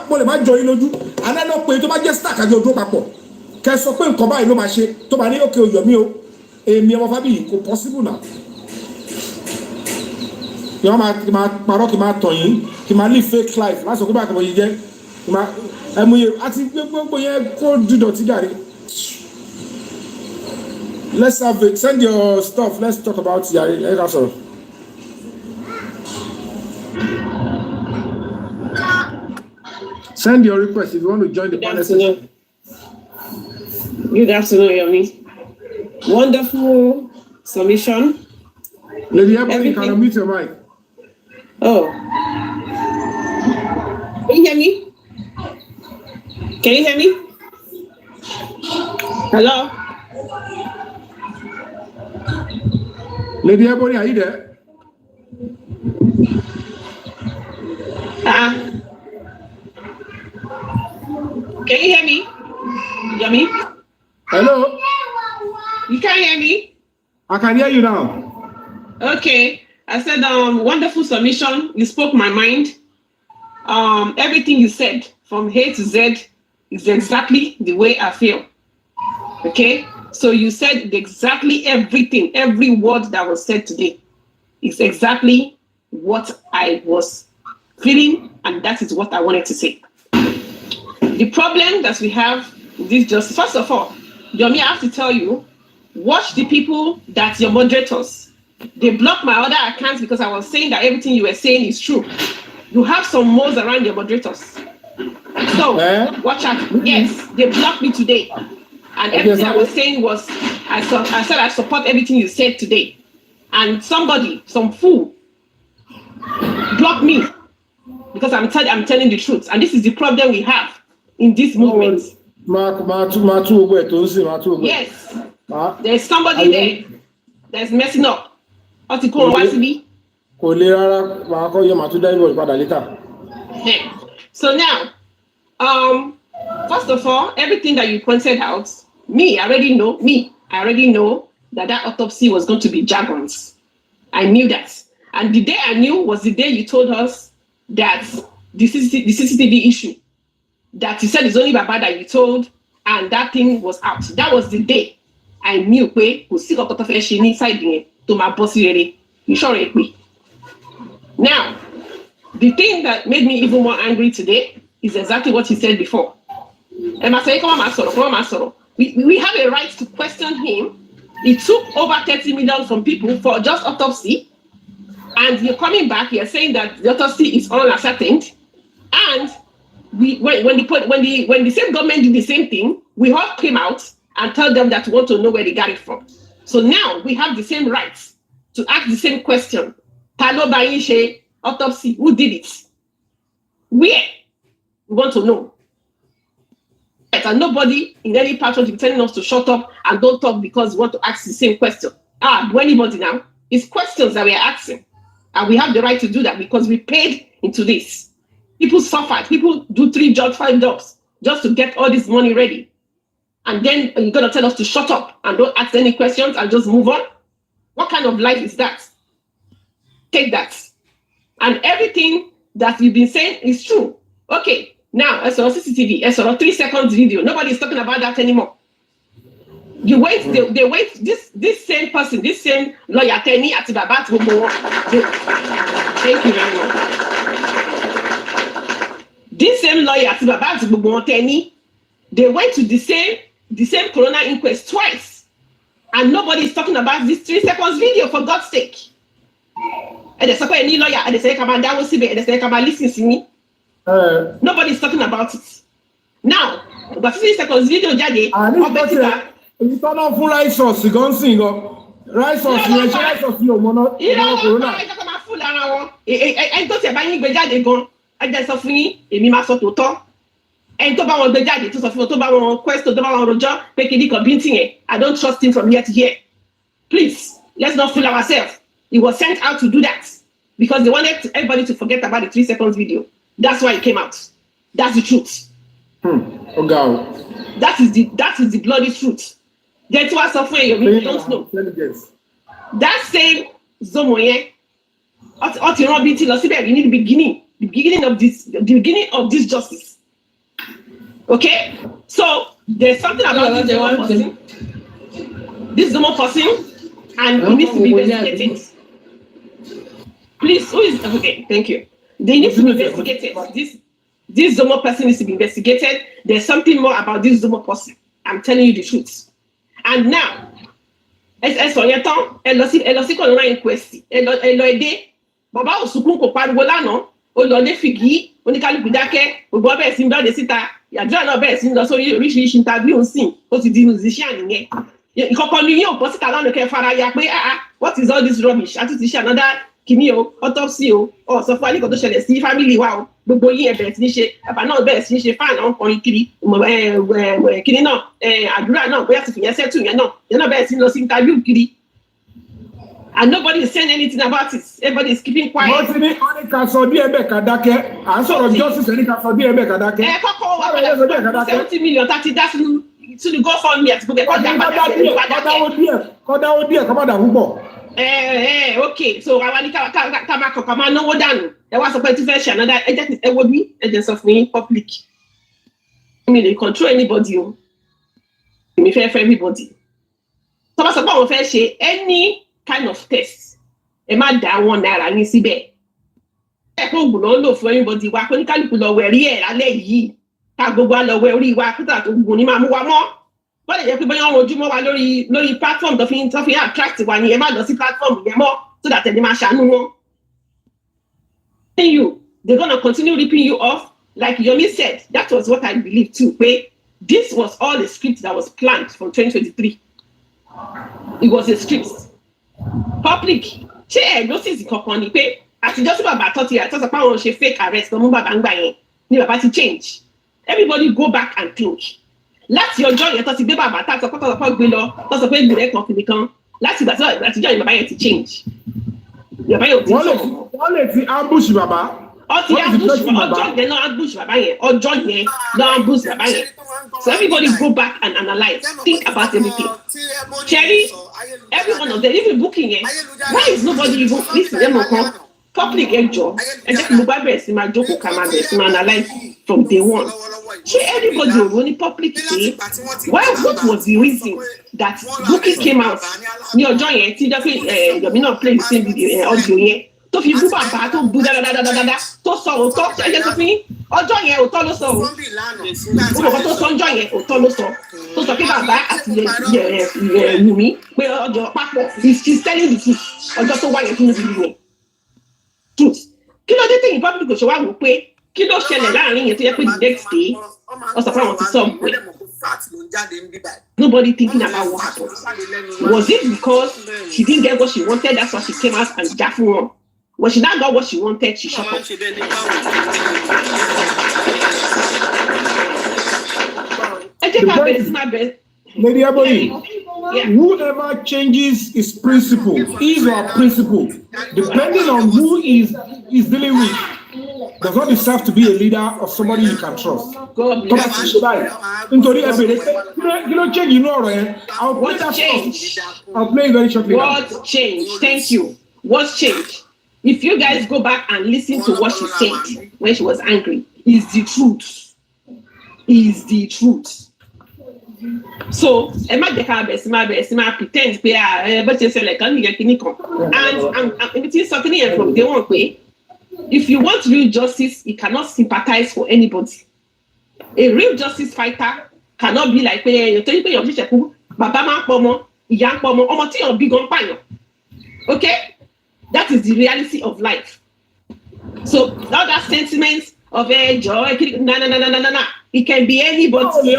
mo lè má jọ yín lójú àná ló pé tó bá jẹ́ star kájọ ojú papọ̀ kẹ sọ pé nǹkan báyìí ló máa ṣe tó bá ní òkè Yomi o èmi ọmọ Fabiyi kò possible náà kí wọ́n máa parọ́ kí máa tàn yín kí máa live fake life láti sọ pé báyìí kò yí jẹ́ ẹ̀múyẹ àti gbogbo yẹn kó dídọ̀tí gàrí. Let's have it. Send your stuff. Let's talk about it. Send your request if you want to join the panel session. Good afternoon, Yomi. Wonderful submission. Lady Ebony, can you mute your mic? Oh. Can you hear me? Can you hear me? Hello? Lady Ebony, are you there? Can you hear me? Yomi? Hello? You can't hear me? I can hear you now. Okay. I said, wonderful submission. You spoke my mind. Everything you said from A to Z is exactly the way I feel. Okay? So you said exactly everything, every word that was said today is exactly what I was feeling, and that is what I wanted to say. The problem that we have with this justice, first of all, Yomi, I have to tell you, watch the people that your moderators, they blocked my other accounts because I was saying that everything you were saying is true. You have some moles around your moderators. So, watch out. Yes, they blocked me today. And everything I was saying was, I said I support everything you said today. And somebody, some fool, blocked me because I'm telling the truth. And this is the problem we have in this movement. Yes, there's somebody there that's messing up. So now, first of all, everything that you pointed out, I already know that autopsy was going to be jargons. I knew that. And the day I knew was the day you told us that the CCTV issue, that you said it's only Baba that you told, and that thing was out. That was the day I knew we could see inside to my bossy ready. You sure it me. Now, the thing that made me even more angry today is exactly what he said before. We have a right to question him. It took over 30 million from people for just autopsy, and you're coming back, you're saying that the autopsy is unascertained, and when the same government did the same thing, we all came out and told them that we want to know where they got it from. So now we have the same rights to ask the same question. Talo Bayishe autopsy, who did it? Where? We want to know. And nobody in any part will be telling us to shut up and don't talk because we want to ask the same question. Do anybody now? It's questions that we are asking. And we have the right to do that because we paid into this. People suffered. People do 3 jobs, 5 jobs just to get all this money ready. And then you're going to tell us to shut up and don't ask any questions and just move on? What kind of life is that? Take that. And everything that you've been saying is true. Okay, now, as for CCTV, as for 3 seconds video, nobody is talking about that anymore. You wait, they wait, this same person, this same lawyer, Teni Atibabat, thank you very much. This same lawyer, Atibabat, Teni, they went to the same coroner inquest twice, and nobody is talking about this 3 seconds video, for God's sake. And there's any lawyer, and they say, come on, that was and they say, come on, listen to me. Nobody's talking about it. Now, but 3 seconds video, Jade, you turn on full rice sauce, you can't sing. Rice sauce, you know, rice sauce, you know, I thought you're buying Jade gun. I just of me, a mima sort of talk. And to buy on the Jade, to buy on quest, to buy on Roger, Pekidi Binting. I don't trust him from here to here. Please, let's not fool ourselves. He was sent out to do that because they wanted everybody to forget about the 3 seconds video. That's why it came out. That's the truth. Oh God. That is the bloody truth. That's why suffering you don't know. That same Zomoye, you need the beginning of this justice. Okay? So there's something about this Zomo person. This Zomo person, and it needs to be investigated. Please, who is okay? Thank you. They need to be investigated. This Zomo person needs to be investigated. There's something more about this Zomo person. I'm telling you the truth. And now, as for your tongue, elle aussi qu'on a une question. Elle a aidé. Baba Osukun ko pariwo lana. O lo de figi. Oníkálùkù dákẹ́. Gbogbo bẹ́ẹ̀ sí ń bá de síta. Yàdúrà náà bẹ́ẹ̀ sí ń lọ sórí oríṣiríṣi interview ń sìn. Ó ti di musician nìyẹn. ìkọ̀kọ̀ ni yóò bọ́ síta lánàá kẹ́ fara ya pé what is all this rubbish àti ti ṣe another kìíní o autopsy o sọ fún wa ní nǹkan tó ṣẹlẹ̀ sí family wa o gbogbo yín ẹ bẹ̀rẹ̀ sí ní ṣe bàbá náà bẹ̀rẹ̀ sí ní ṣe fáànù àwọn ọkùnrin kiri kìíní náà àdúrà náà bóyá ti fìyẹn sẹ́tù yẹn náà bẹ̀rẹ̀ sí ní lọ sí interview kiri and nobody is saying anything about it everybody is keeping quiet. wọ́n ti ní ká sọ díẹ̀ bẹ́ẹ̀ ká dákẹ́ à ń sọ̀rọ̀ justice ẹni ká sọ díẹ̀ bẹ́ẹ̀ ká dákẹ́. kọ́kọ́ wà padà 70 million láti dá sínú GoFundMe àti gbogbo ẹ̀kọ́ dá padà sí kọ́dáwó díẹ̀ kọ́ padà púpọ̀. Okay, so àwa ní ká máa kọ̀ọ̀kan máa náwó dànù ẹ wá sọ pé tí fẹ́ ṣe another ẹ wo bí ẹ jẹ́ sọ fún yín public mi lè control anybody o èmi fẹ́ everybody tó bá sọ pé àwọn fẹ́ ṣe any kind of test ẹ má dá $1 yín síbẹ̀ ẹ pé oògùn ló ń lò fún everybody wa kó ní kálukú lọ wẹ̀ rí ẹ̀ lálẹ́ yìí ká gbogbo wa lọ wẹ̀ orí wa kó tà tó gbogbo ní máa mú wa mọ́ wọ́n lè jẹ́ pé bóyá wọ́n ojúmọ́ wa lórí platform tó fi attract wa ni ẹ má lọ sí platform yẹn mọ́ so that ẹni máa ṣàánú wọn. They're gonna continue ripping you off like Yomi said. That was what I believe too. Pé this was all the script that was planned for 2023. It was a script. Public ṣé ẹ notice kankan ni pé àtijọ́ tí bàbá tó sọ pé àwọn ṣe fake arrest ló mú bàbá ń gbà yẹn ni bàbá ti change. Everybody go back and think. Láti ọjọ́ yẹn tó ti gbé bàbá tá a sọ pé gbé lọ tó sọ pé gbèrè kan kìnìún kan láti ìgbà tí àtijọ́ yẹn bàbá yẹn ti change. Bàbá yẹn ò ti sọ. Wọ́n lè ti ambush bàbá. Ọtí ambush ọjọ́ yẹn náà ambush bàbá yẹn ọjọ́ yẹn náà ambush bàbá yẹn. So everybody go back and analyse, think about everything. Cherry, every one of them, even booking yẹn, why is nobody even lis ten them kan? Public ẹjọ́ ẹ jẹ́ kí gbogbo abẹ́rẹ́ sí máa jókòó ká máa bẹ̀rẹ̀ sí máa analyse from day one. Ṣé everybody ò ro ní public pé what was the reason that booking came out ní ọjọ́ yẹn tí jẹ́ pé Yomi náà play the same video audio yẹn tó fi bú bàbá tó bú dáadáa tó sọ òótọ́ ṣe jẹ́ sọ fún yín ọjọ́ yẹn òótọ́ ló sọ o olùkọ́ tó sọ ọjọ́ yẹn òótọ́ ló sọ tó sọ pé bàbá àti Wùmí pé ọjọ́ papọ̀ she's telling the truth ọjọ́ tó wáyé fún mi yẹn truth kí ló dé tẹ̀yìn public kò ṣe wá wò pé kí ló ṣẹlẹ̀ láàrin yẹn tó yẹ pé the next day ọ̀sán fún àwọn ti sọ pé nobody thinking about what happened. Was it because she didn't get what she wanted that's why she came out and jà fún wọn? When she now got what she wanted, she shut up. Lady Ebony, whoever changes his principle, his or her principle, depending on who is dealing with, does not deserve to be a leader or somebody you can trust. I'll play very shortly. What changed? Thank you. What's changed? If you guys go back and listen to what she said when she was angry, is the truth. Is the truth. So, Emma Dekabesima pretends but you say like and I'm something here from day one way. If you want real justice, you cannot sympathize for anybody. A real justice fighter cannot be like you tell you your Baba man pomo, young pomo, or your big on pano. Okay? That is the reality of life. So all that sentiment of joy, no. It can be anybody.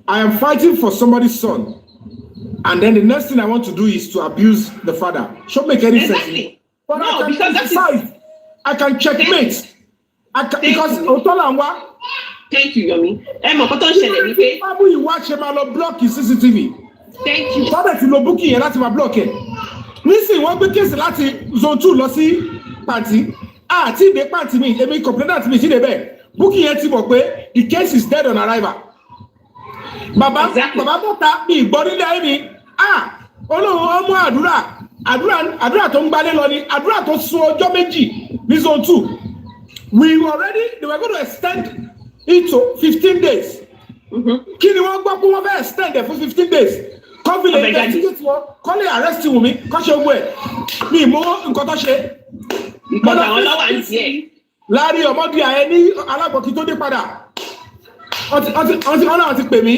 I am fighting for somebody's son, and then the next thing I want to do is to abuse the father. Should make any sense. But no, because that's I can checkmate. Because Otolanwa. Thank you, Yomi. You watch him and block his CCTV. Thank you. Father, you booking and that's my blocking. Listen, one big case láti zone 2 lọ sí party. Tí they party me, they make complaint that me see the bed. Booking yẹn ti mọ̀ pé the case is dead on arrival. Baba bọ́ta mi ìgbọ́ nílé ayé mi. Olóhùn ọmọ àdúrà tó ń gbalé lọ ni àdúrà tó sún ọjọ́ méjì ní zone 2. They were going to extend it to 15 days. Kí ni wọ́n gbọ́ pé wọ́n fẹ́ extend it for 15 days? Confident investigate wọn, kọ́lé arrest Wùmí, kọ́ṣe owó ẹ̀. Mi ìmọ̀ nǹkan tó ṣe. Because àwọn lọ́wọ́ àǹtí ẹ̀. Láàrin ọmọdé ayé ní alábọ̀kí tó dé padà. Ọ̀nà ti pè mí.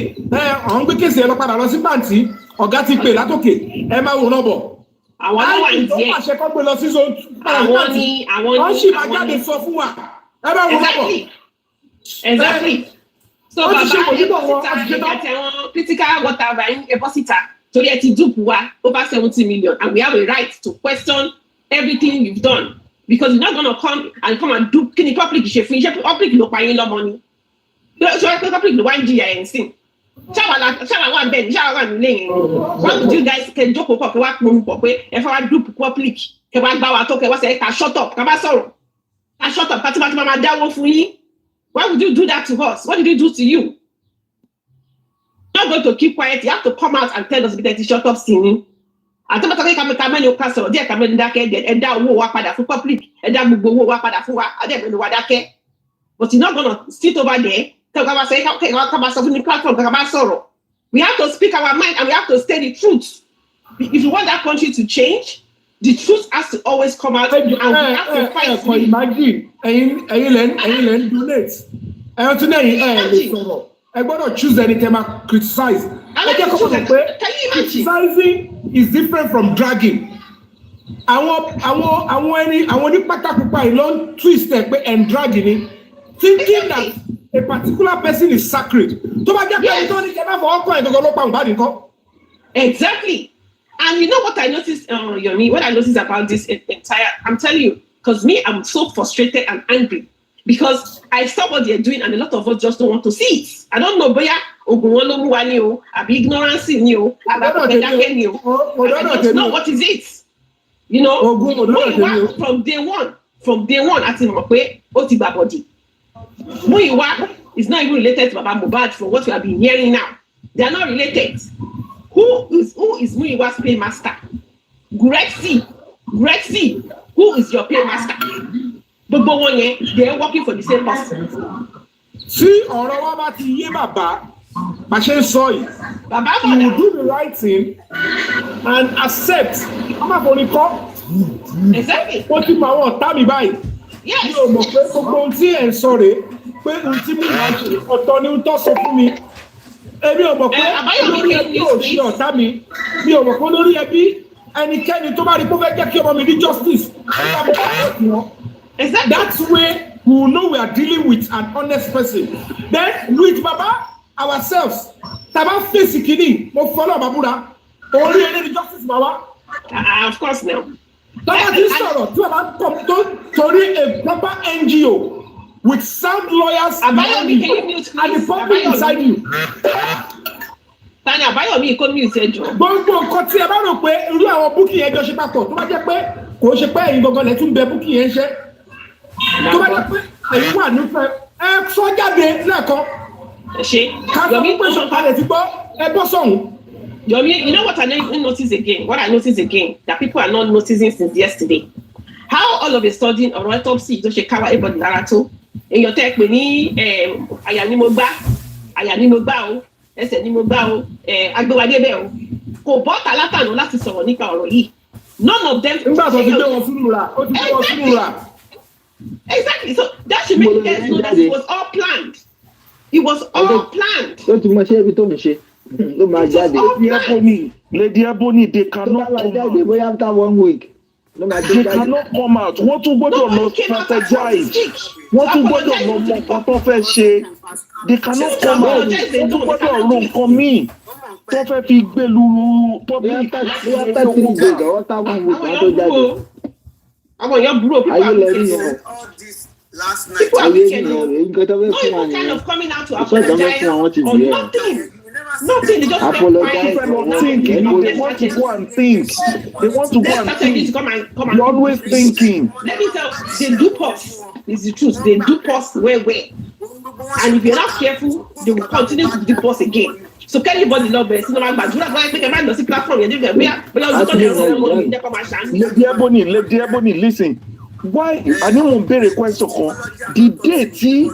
Àwọn gbé kéèsì ẹ lọ padà lọ sí pàǹtí. Ọ̀gá ti pè látòkè. Ẹ máa wò náà bọ̀. Àwọn lọ́wọ́ àǹtí ẹ̀. Àwọn àṣẹ kan gbé lọ sí zone. Wọ́n sì máa jáde sọ fún wa. Ẹ máa wò náà bọ̀. Exactly. So Wọ́n ti ṣe kò ní bọ̀ wọ́n, Baba, wọ́n ti ṣe tán. ẹ̀jẹ̀ critical whatever in Eposita. So yet to do over 70 million, and we have a right to question everything you've done because you're not gonna come and do kini public public no paying no money. So public no one GI and sing. Ṣáwa wà bẹ́ẹ̀ ni ṣáwa wà nílé yẹn. Why would you guys kẹ́ jókòó pọ̀ kẹ́ wá pọ̀ pọ̀ pé ẹ fẹ́ wá do public kẹ́ wá gbá wa tó kẹ́ wá sẹ́ ká shut up ká bá sọ̀rọ̀ ká shut up ká tí máa dáwọ́ fún yín. Why would you do that to us? What did he do to you? You're not going to keep quiet. You have to come out and tell us that you shut up singing. And tell us that Kamani Okaso, dear Kamani Dake, and that war padà for public, and that will war padà for I don't know what that care. But you're not going to sit over there. Tell us say, okay, I'll come ourselves in the platform, about sorrow. We have to speak our mind and we have to say the truth. If you want that country to change, the truth has to always come out, and we have to fight for it. Imagine, ẹ̀yin donate. Ẹ̀yin tún lẹ́yìn lè sọ̀rọ̀. Ẹ gbọ́dọ̀ choose ẹni tẹ́ máa criticize. Ẹ jẹ́ kó mọ̀ pé criticizing is different from dragging. Àwọn onípátákùpá yìí ló ń twist ẹ̀ pé and dragging ni. Thinking that a particular person is sacred. Tó bá jẹ́ pé ẹni tó ní kẹ́ bá fọwọ́ kọ́ ẹ̀ gbogbo ló pa òun bá nìkan. Exactly. And you know what I noticed, Yomi, what I noticed about this entire, I'm telling you, because me, I'm so frustrated and angry because I saw what they're doing and a lot of us just don't want to see it. I don't know, boya, ogunwolomuwani abi ignorance ni o, abapedake ni o. I don't know what is it. You know, from day one, at Mokwe, Otiba body. Muyiwa is not even related to Baba Mohbad from what we have been hearing now. They are not related. Who is Muyiwa's paymaster? Grexy, who is your paymaster? But they are working for the same person. See, ọ̀rọ̀ wa bá ti yé bàbá, bá ṣe ń sọ yìí. He will do the right thing and accept. I'm not going to call. Exactly. Ó ti pa àwọn ọ̀tá mi báyìí. Yes. Mi ò mọ̀ pé gbogbo ohun tí ẹ̀ ń sọ rèé pé ohun tí mi máa ṣe ọ̀tọ̀ ni ohun tó sọ fún mi. Èmi ò mọ̀ pé lórí ẹbí ò ṣe ọ̀tá mi. Mi ò mọ̀ pé lórí ẹbí ẹnikẹ́ni tó bá rí pé ó fẹ́ jẹ́ kí ọmọ mi ní justice. Exactly. That's where we will know we are dealing with an honest person. Then with Baba ourselves, taba face kini, mo follow Babura. Only any justice Baba. Of course now. Baba this sọ̀rọ̀ tí Baba come to a proper NGO with sound lawyers and the public inside you. Tanya Abayomi kò mute ẹjọ́. Gbogbo nǹkan tí ẹ bá rò pé irú àwọn búkì yẹn jọ ṣe papọ̀ tó bá jẹ́ pé kò ṣe pé ẹ̀yin gangan lẹ tún bẹ búkì yẹn ṣe. Tó bá jẹ́ pé ẹ̀yin wà nífẹ̀ẹ́ ẹ sọ jáde lẹ́ẹ̀kan. Yomi pé sọ̀kalẹ̀ ti gbọ́ ẹ bọ́ sọ̀hún. Yomi, you know what I notice again? What I notice again that people are not noticing since yesterday. How all of a sudden ọ̀rọ̀ autopsy tó ṣe káwá everybody lára tó. Èèyàn tẹ́ pé ní àyà ni mo gbá o, ẹsẹ̀ ni mo gbá o, agbéwádé bẹ́ẹ̀ o. Kò bọ́ tàlátànà láti sọ̀rọ̀ nípa ọ̀rọ̀ yìí. None of them. Nígbà tó ti gbé wọn sínú ra, ó ti gbé wọn sínú ra. Exactly. So that should make you guys know that it was all planned. It was all planned. Ó ti mọ ṣé ibi tó ń ṣe ló máa jáde. Lady Ebony, they cannot come out. Bóyá after 1 week. They cannot come out. Wọ́n tún gbọ́dọ̀ lọ strategize. Wọ́n tún gbọ́dọ̀ lọ mọ nǹkan tó fẹ́ ṣe. They cannot come out. Wọ́n tún gbọ́dọ̀ ro nǹkan míì tó fẹ́ fi gbé lu public. After 3 days or after 1 week, wọ́n tó jáde. Àwọn èèyàn burú people Ayé lẹ rí are yẹn. Last night. people are Ayé wicked. nìyẹn rẹ̀ nǹkan tó fẹ́ Not fún wa even kind nìyẹn. of coming out to Ìṣọ́ ìjọba apologize fún àwọn ti or dì í. nothing. Nothing. They just Apologize. Thinking. They want to go and think. They want to go and strategy to think. come and You're always thinking. Let me tell you, they do pause. It's the truth. They do pause where. And if you're not careful, they will continue to do pause again. So can anybody love it? No matter what, I think a man does the platform. Lady Ebony, listen. Why? I didn't want to be a question. The day tí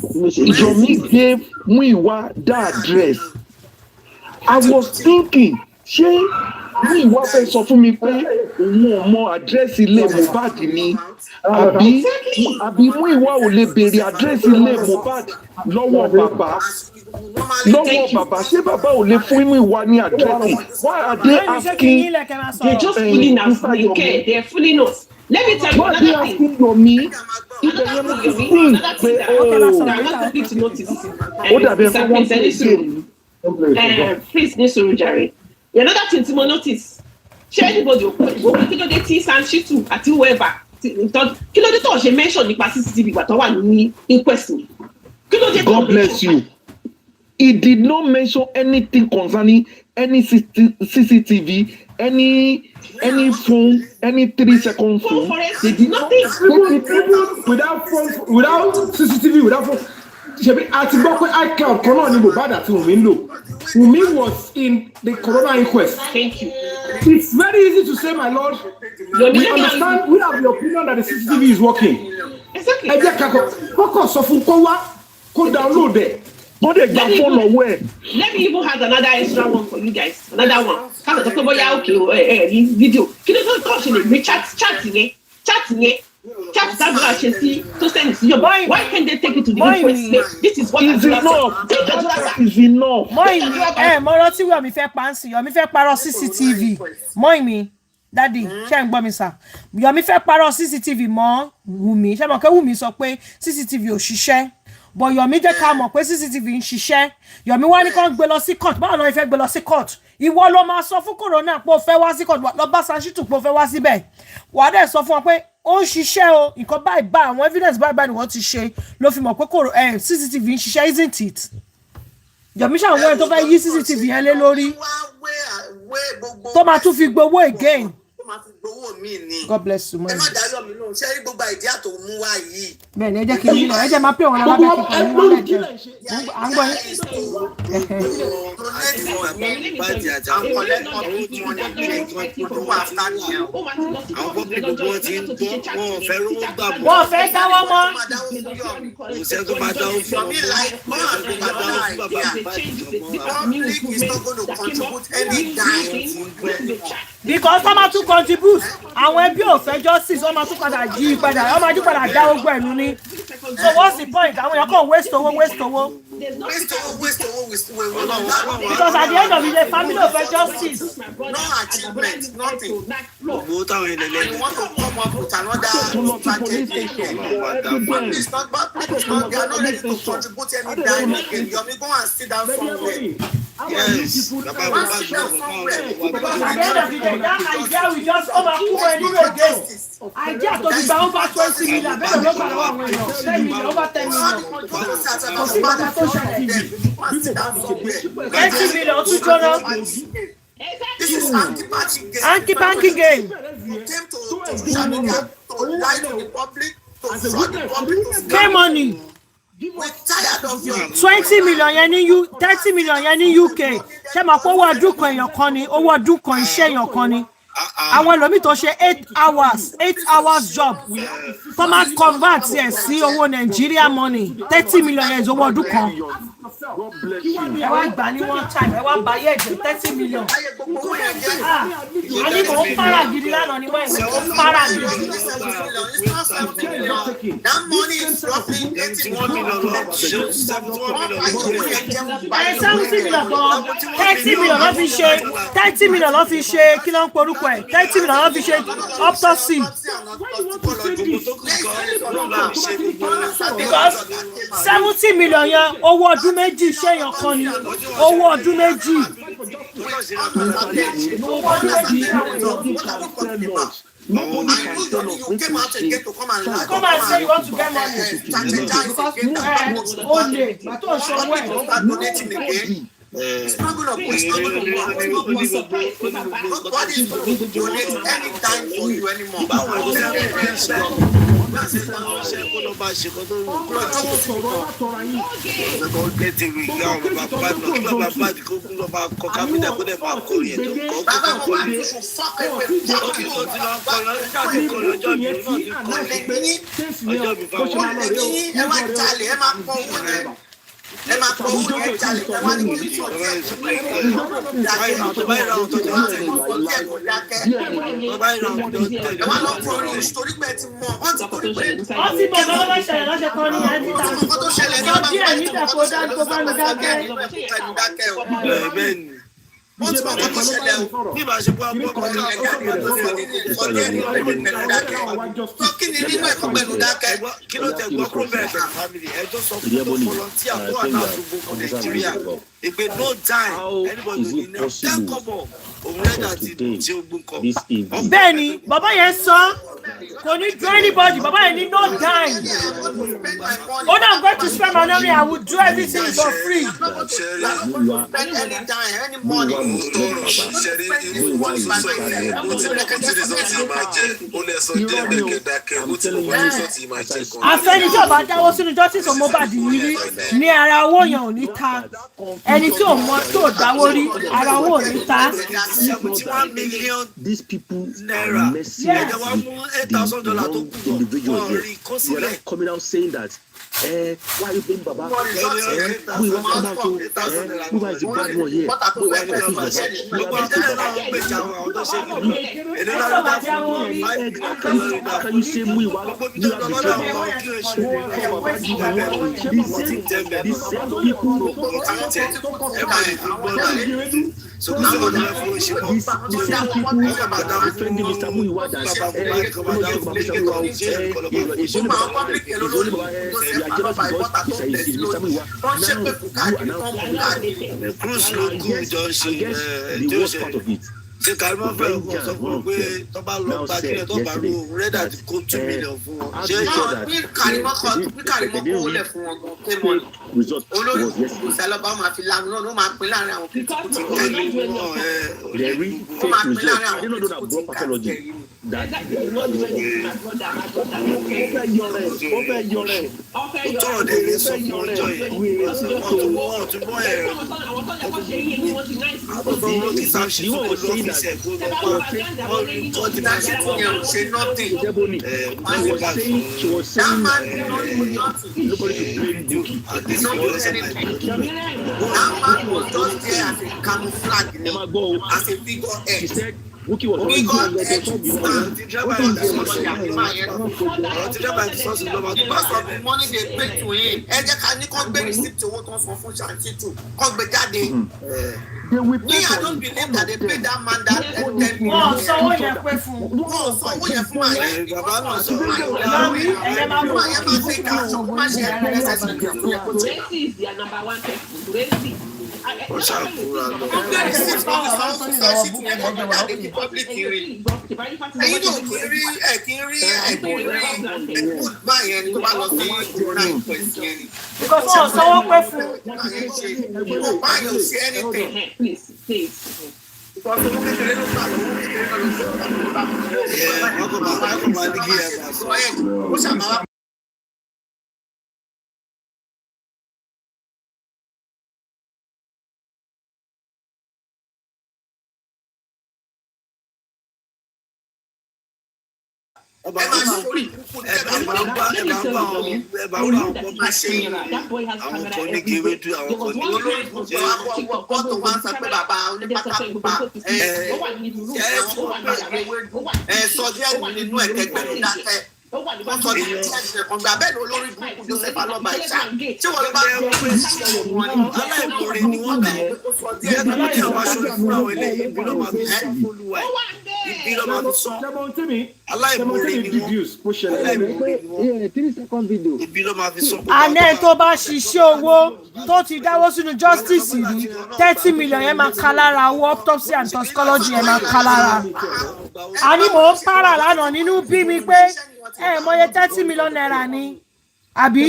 Yomi gave Muyiwa that address, I was thinking, ṣé Muyiwa fẹ́ sọ fún mi pé òun ò mọ àdírẹ́sì ilé Mohbad ni àbí Muyiwa ò lè béèrè àdírẹ́sì ilé Mohbad lọ́wọ́ bàbá ṣé bàbá ò lè fún Muyiwa ní àdírẹ́sì? Why are they asking? They're just fooling us. They care. They're fooling us. Let me tell you Why are they another thing. asking Yomi ibẹ̀ yẹn mo ti Yomi, think another pé thing that I want people to notice. ó dàbí ẹni pé wọ́n ti ṣe Please, Nisuru Jare. Another thing to notice. Ṣé anybody kí ló dé tí Sanchitu àti whoever kí ló dé tó ṣe mention nípa CCTV ìgbà tó wà ní inquest ni? Kí ló dé tó God bless you. He did not mention anything concerning any CCTV, any phone, any 3-second phone. They did nothing. Even without phone, without CCTV, without phone. Ṣebí àti gbọ́ pé iCloud kan náà ni Mohbad àti Wunmi ń lò. Wunmi was in the corona inquest. Thank you. It's very easy to say, my lord. We understand. We have the opinion that the CCTV is working. Exactly. Ẹ jẹ́ kọ́kọ́ sọ fún kó wá kó download ẹ̀. But they got phone away. Let me even have another extra one for you guys. Another one. Káàkiri tó bóyá okay video. Kí ló tó ṣe lè gbé chat yẹn. Chat Adura ṣe sí tó send sí yọ̀bọ̀. Why can't they take it to the inquest? This is what is enough. Is enough. Mọ́rọ́ tí Yomi fẹ́ pa ń sìn, Yomi fẹ́ parọ́ CCTV. Mọ́ìmí, dádì, ṣé ń gbọ́ mi sà? Yomi fẹ́ parọ́ CCTV mọ́ Wùmí. Ṣé mo kẹ́ Wùmí sọ pé CCTV ò ṣiṣẹ́? But Yomi jẹ́ ká mọ̀ pé CCTV ń ṣiṣẹ́. Yomi wá ní kán gbé lọ sí court. Báwo ni wọ́n fẹ́ gbé lọ sí court? Ìwọ ló máa sọ fún Corona pé o fẹ́ wá sí court. Lọ bá Sanchitu pé o fẹ́ wá síbẹ̀. Wàá dẹ̀ sọ fún wọn pé ó ń ṣiṣẹ́ o. Nǹkan báyìí àwọn evidence báyìí ni wọ́n ti ṣe ló fi mọ̀ pé CCTV ń ṣiṣẹ́, isn't it? Yomi ṣàwọn ẹni tó fẹ́ yí CCTV yẹn lé lórí. Tó máa tún fi gbowó again. God bless you, man. Ẹ má dáyọ̀ mi lóhùn, ṣé rí gbogbo ìdí àtò mú wá yìí. Bẹ́ẹ̀ni, ẹ jẹ́ kí n nílò, ẹ jẹ́ máa pè wọ́n lábẹ́ kíkọ́ ní wọ́n lẹ́jẹ̀. À ń gbọ́ yín. Wọ́n fẹ́ dáwọ́ mọ́. Because wọ́n máa tún contribute, àwọn ẹbí ò fẹ́ justice, wọ́n máa tún padà yí padà, wọ́n máa tún padà dá ogbó ẹ̀nu ní. So what's the point? Àwọn èèyàn kàn waste owó. Because at the end of the day, family ò fẹ́ justice. No achievement, nothing. You want to come up with another strategy. It's not, they are not ready to contribute any dime again. Yomi, go and sit down somewhere. Yes. At the end of the day, that idea will just overcome anyway again. Idea to be over 20 million, better look at what we know. 10 million, over 10 million. 20 million to Jonah. This is anti-banking game. Anti-banking game. You came to social media to lie to the public, to fraud the public, to Pay money. We're tired of you. 20 million yẹn ní 30 million yẹn ní UK. Ṣé máa kó owó ọdún kan èèyàn kan ni, owó ọdún kan iṣẹ́ èèyàn kan ni. Àwọn ẹlòmíì tó ṣe 8 hours job tó máa convert ẹ̀ sí owó Nigeria money 30 million yẹn owó ọdún kan. Ẹ wá gbà ní one time, ẹ wá bá yẹ̀ jẹ́ 30 million. A ní kò ń para gidi lánàá ni wọ́n ẹ̀ ń para gidi. That money is roughly 81 million. 70 million kan 30 million ló fi ṣe 30 million ló fi ṣe kí ló ń porúkọ ẹ̀ 30 million ló fi ṣe autopsy. Because 70 million yẹn owó ọdún méjì ṣéyàn kan ni owó ọdún méjì. You came out again to come and lie. Come and say you want to get money. Only, but don't show where. Start donating again. It's not going to work. It's not going to work. Nobody's going to donate any time for you anymore. Ẹ máa kọ owó ẹ jalè ẹ wá ní kí n sọ díẹ̀ ẹ wá lọ fún orin ìsòrí pé ti mọ wọn ti torí pé Wọ́n ti mọ̀ lọ́wọ́ bá ṣẹlẹ̀ lọ́sẹ̀ kan ní ẹ̀ níta. ọmọ tó ṣẹlẹ̀ ní Sọ díẹ̀ níta kó dá kó bá mi dákẹ́. ó ti mọ̀ kọ́kọ́ ṣẹlẹ̀ o bí ìbá ṣe bọ́ ọgbọ́n kan náà ọjọ́ kí ni nínú ẹ̀kọ́ pẹ̀lú dákẹ́ kí ló tẹ̀ gbọ́ problem family ẹ̀ tó sọ fún volunteer tó wà náà gbogbo Nàìjíríà ìpè no time anybody will know ten kọ́bọ̀ òun lẹ́dà ti ṣe ogun kan. bẹ́ẹ̀ ni bàbá yẹn sọ kò ní do anybody bàbá yẹn ní no time ó náà go to spend my money I will do everything for free. àfẹ́ni tí ọba dáwọ́ sínú justice of Mohbad yìí rí ní ara owó yẹn ò ní ta ẹni tí ò mọ tó dáwọ́ rí ara owó ò ní ta. 71 million these people naira. are messing Yes. with individuals here. They are not coming out saying that why are you paying Baba? Who is come out to who is the bad one here? How can you say Muiwa? You have the same people. So the same people that are defending Mr. Muiwa that it's only the worst part of it. ṣe kàrímọ́ fẹ́ ọkọ̀ sọ fún un pé tó bá lọ bá kílẹ̀ tó bá lo rẹ́dà ti kó 2 million fún wọn. ṣé bí kàrímọ́ kó lẹ̀ fún wọn gan pé mọ́ olórí ìṣàlọ́ba máa fi lanu náà ló máa pín láàrin àwọn kìtìkù tí wọ́n ń lò wọ́n. The real fake result. I didn't know that brought pathology. That tọ́rọ̀ dẹ̀ lè sọ fún ọjọ́ yẹn wọ́n tún bọ́ ẹ̀rọ àbọ̀dọ̀ kí sáà ṣe fún ọlọ́fíìsì ẹ̀gbọ́n she was saying nobody should blame Bukky. She said Bukky was money they pay to him. ẹ jẹ́ ká ní kán gbé receipt owó tó ń san fún ṣàǹtìtù kán gbé jáde. Me, I don't believe that they paid that man that 10 million. wọ́n sanwó yẹn pé fún un. Wọ́n sanwó yẹn fún àyè. bàbá náà sọ lọ́rí ẹ̀yẹ́ máa bọ̀ Àyè máa fi ká sọ fún máṣe ẹ̀rọ ẹ̀sẹ̀ sí ìgbà tó yẹ kó jẹ́. Racy is their number one person. Racy. ó ṣàkóra lọ. Wọ́n gbé receipt kan ní sanwó fún ṣàǹtìtù yẹn kán gbé jáde ní public hearing. Ẹ̀yin náà kì í rí good man yẹn tó bá lọ sí ìrora ìpẹ̀sì yẹn ni. because wọ́n sanwó pé fún un. Wọ́n bá yóò ṣe anything. Please. Because owó kékeré ló gbà lówó kékeré náà ló ṣe ọ̀gá tó bá mú. wọ́n kò máa ní kí ẹ bá sọ. Ó ṣàmàwá. ẹ bá àwọn kan ní kí ewé tú àwọn kan ní Bọ́tò wá ń sọ pé bàbá onípátákùpá sọ díẹ̀ nínú ẹ̀kẹ́gbẹ̀rún dákẹ́. Wọ́n sọ díẹ̀ kan gbà bẹ́ẹ̀ ni olórí burúkú Joseph Alọ́ba ìṣá. Tí wọ́n bá ń pè é aláìmoore ni wọ́n dà díẹ̀ tó ní àwọn aṣọ ìfúnra wọn eléyìí ibi ló máa fi sọ fúnlùwà ibi ló máa fi sọ aláìmoore ni wọ́n 3-second video. ibi ló máa fi sọ. àná tó bá ṣiṣẹ́ owó tó ti dáwọ́ sínú justice rí 30 million yẹn máa ká lára owó autopsy and toxicology yẹn máa ká lára. àní mò ń para lánàá nínú bí mi pé mọye 30 million naira ni àbí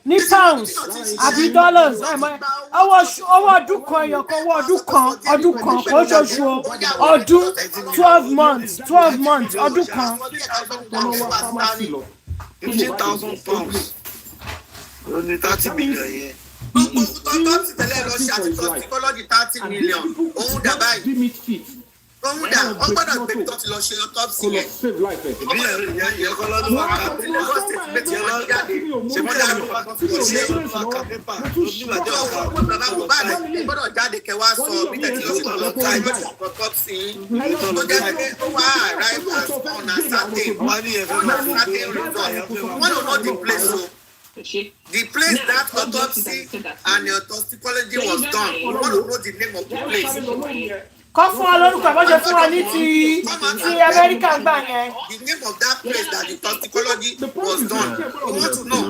ní pounds àbí dollars owó ọdún kan èèyàn kan owó ọdún kan kò ṣoṣù ọdún 12 months ọdún kan. 15,000 pounds ló ní 30 million yẹn. gbogbo tó ti tẹ̀lé lọ ṣe àti toxicology 30 million òun dà báyìí. Òun dà wọ́n gbọ́dọ̀ gbé tó ti lọ ṣe autopsy yẹn. ìbí yẹn kọ́ lọ́dún wà ká ṣe mọ́jà ló wà ká pépà nígbàdí ọ̀gá. Bàbá mi gbọ́dọ̀ jáde kẹwàá sọ bí tẹ̀sí lọ sí ọlọ́ta ìgbàdí autopsy tó jẹ́ pé ó wá arrive as on a certain result. Wọ́n lò not the place o. The place that autopsy and the toxicology was done, we want to know the name of the place. kọ́ fún wa lórúkọ bó ṣe fún wa ní ti Amẹ́ríkà gbà yẹn. The name of that place that the toxicology was done, we want to know.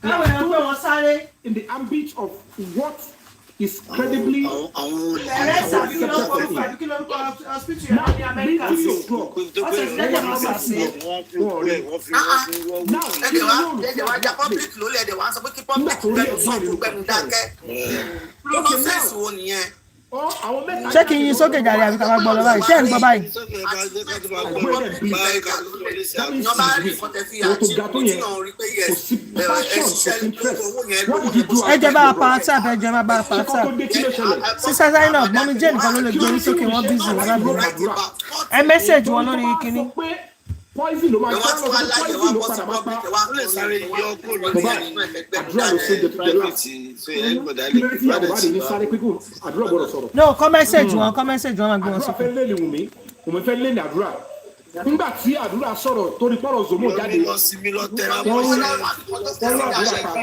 Báwo ni wọ́n wọ́n sáré? In the ambit of what is credibly Ẹ̀rẹ́ sàbí kí ló ń kọ́ fún kí ló ń kọ́ hospital yẹn ní Amẹ́ríkà. Ọ̀sẹ̀ ìdẹ́jẹ̀ máa sàṣẹ. Ẹ̀jẹ̀ wá já public lólè ẹ̀jẹ̀ wá sọ pé kí public gbẹnu sọ̀rọ̀ gbẹnu dákẹ́. Nonsense wo nìyẹn? Ṣé kí n yin sókè jàre àbí ká máa gbọ́ lọ báyìí? Ṣé ẹ̀ ń gbọ́ báyìí? Ẹ jẹ́ bá a pa WhatsApp, ẹ jẹ́ bá a pa WhatsApp. Sísá Zainab, mọ́mí Jane kan ló lè gbé orí sókè wọ́n bízì lábẹ́. Ẹ mẹ́sẹ̀jì wọn lórí kíní. Poison ló máa ń sọ pé poison ló padà máa pa. lè sáré yọ kúrò Àdúrà ló ṣe jẹ ní sáré pé kò àdúrà gbọ́dọ̀ sọ̀rọ̀. No, kọ́ mẹ́sẹ̀jì wọn máa gbé wọn Àdúrà sókè. fẹ́ lé ní Wùmí, Wùmí fẹ́ lé ní àdúrà. Nígbà tí àdúrà sọ̀rọ̀ torí pọ̀rọ̀ Zomo jáde, lọ sí mi lọ tẹra wọ́n mọ́ lé àdúrà pa.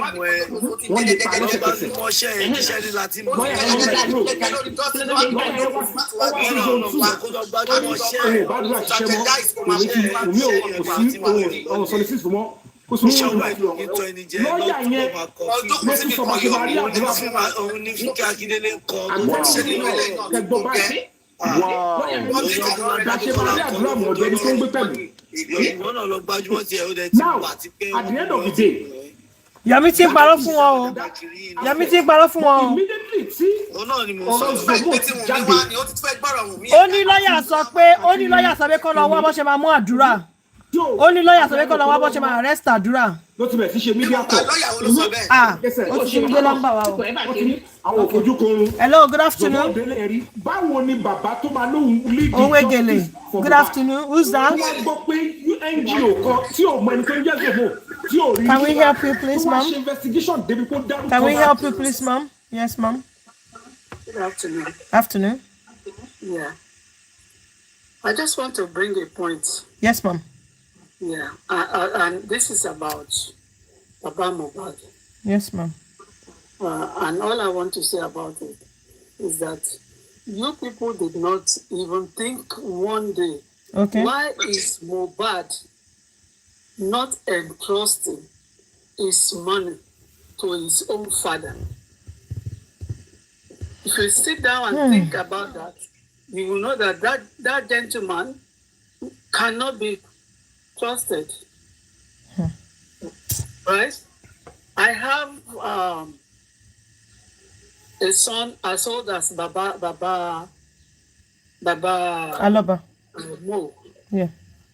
Wọ́n lè pa lẹ́sẹ̀kẹsẹ̀. mọ́ṣẹ́ ẹ̀ níṣẹ́ ní láti mọ́ Lọ́yà ẹ̀rọ mẹ́ta kúrò. Lọ́yà ẹ̀rọ wá sí zone two. Òun ò bá àdúrà ṣiṣẹ́ mọ́. Wùmí ò kò sí ọ̀rọ̀ sọ̀lẹ́sìs mọ́. Kó sọ fún mi. Lọ́yà yẹn ló tún sọ bàtí máa rí àdúrà fún wa. òun ní Fúnkẹ́ Akíndélé kọ Àgbọ̀ kẹgbọ́ báyìí. Dàṣe máa rí àdúrà mọ̀ ọ̀dẹ́ni tó ń gbé pẹ̀lú. ìwọ náà lọ gbájúmọ́ tiẹ̀ ó dẹ̀ ti Now, wà tí pé at the end of the day, Yọ̀mí ti ń parọ́ fún wọn o. Yọ̀mí ti ń parọ́ fún wọn o. immediately tí òun náà ni mo ọ̀rọ̀ sọ Zomo ti jáde, Ó ní lọ́yà sọ pé kọ́ lọ wá bó ṣe máa mú àdúrà. Ó ní lọ́yà sọ pé kọ́ lọ wá bó ṣe máa arrest àdúrà. ló ti bẹ̀rẹ̀ sí ṣe media call. Ah, ó ti ṣe gbé nọ́mbà wa o. Wọ́n ti ní àwọn òfojú korun. Hello, good Zomo afternoon. délé ẹ̀rí. Báwo ni bàbá tó máa lóhun lead Owegele. Good afternoon. Who's that? Wọ́n gbọ́ pé NGO kan tí ò mọ ẹni tó ń jẹ́ Zomo tí ò rí. Can we help you, please, Tó wá ma'am? ṣe investigation débi kó dárúkọ. Can we help you, please, ma'am? Yes, ma'am. Good afternoon. Afternoon. Yeah. I just want to bring a point. Yes, ma'am. Yeah. And this is about Baba Mohbad. Yes, ma'am. And all I want to say about it is that you people did not even think one day, Okay. why is Mohbad not entrusting his money to his own father? If you sit down and think about that, you will know that that gentleman cannot be trusted. Right? I have a son as old as Baba Aloba. Mo. Yeah.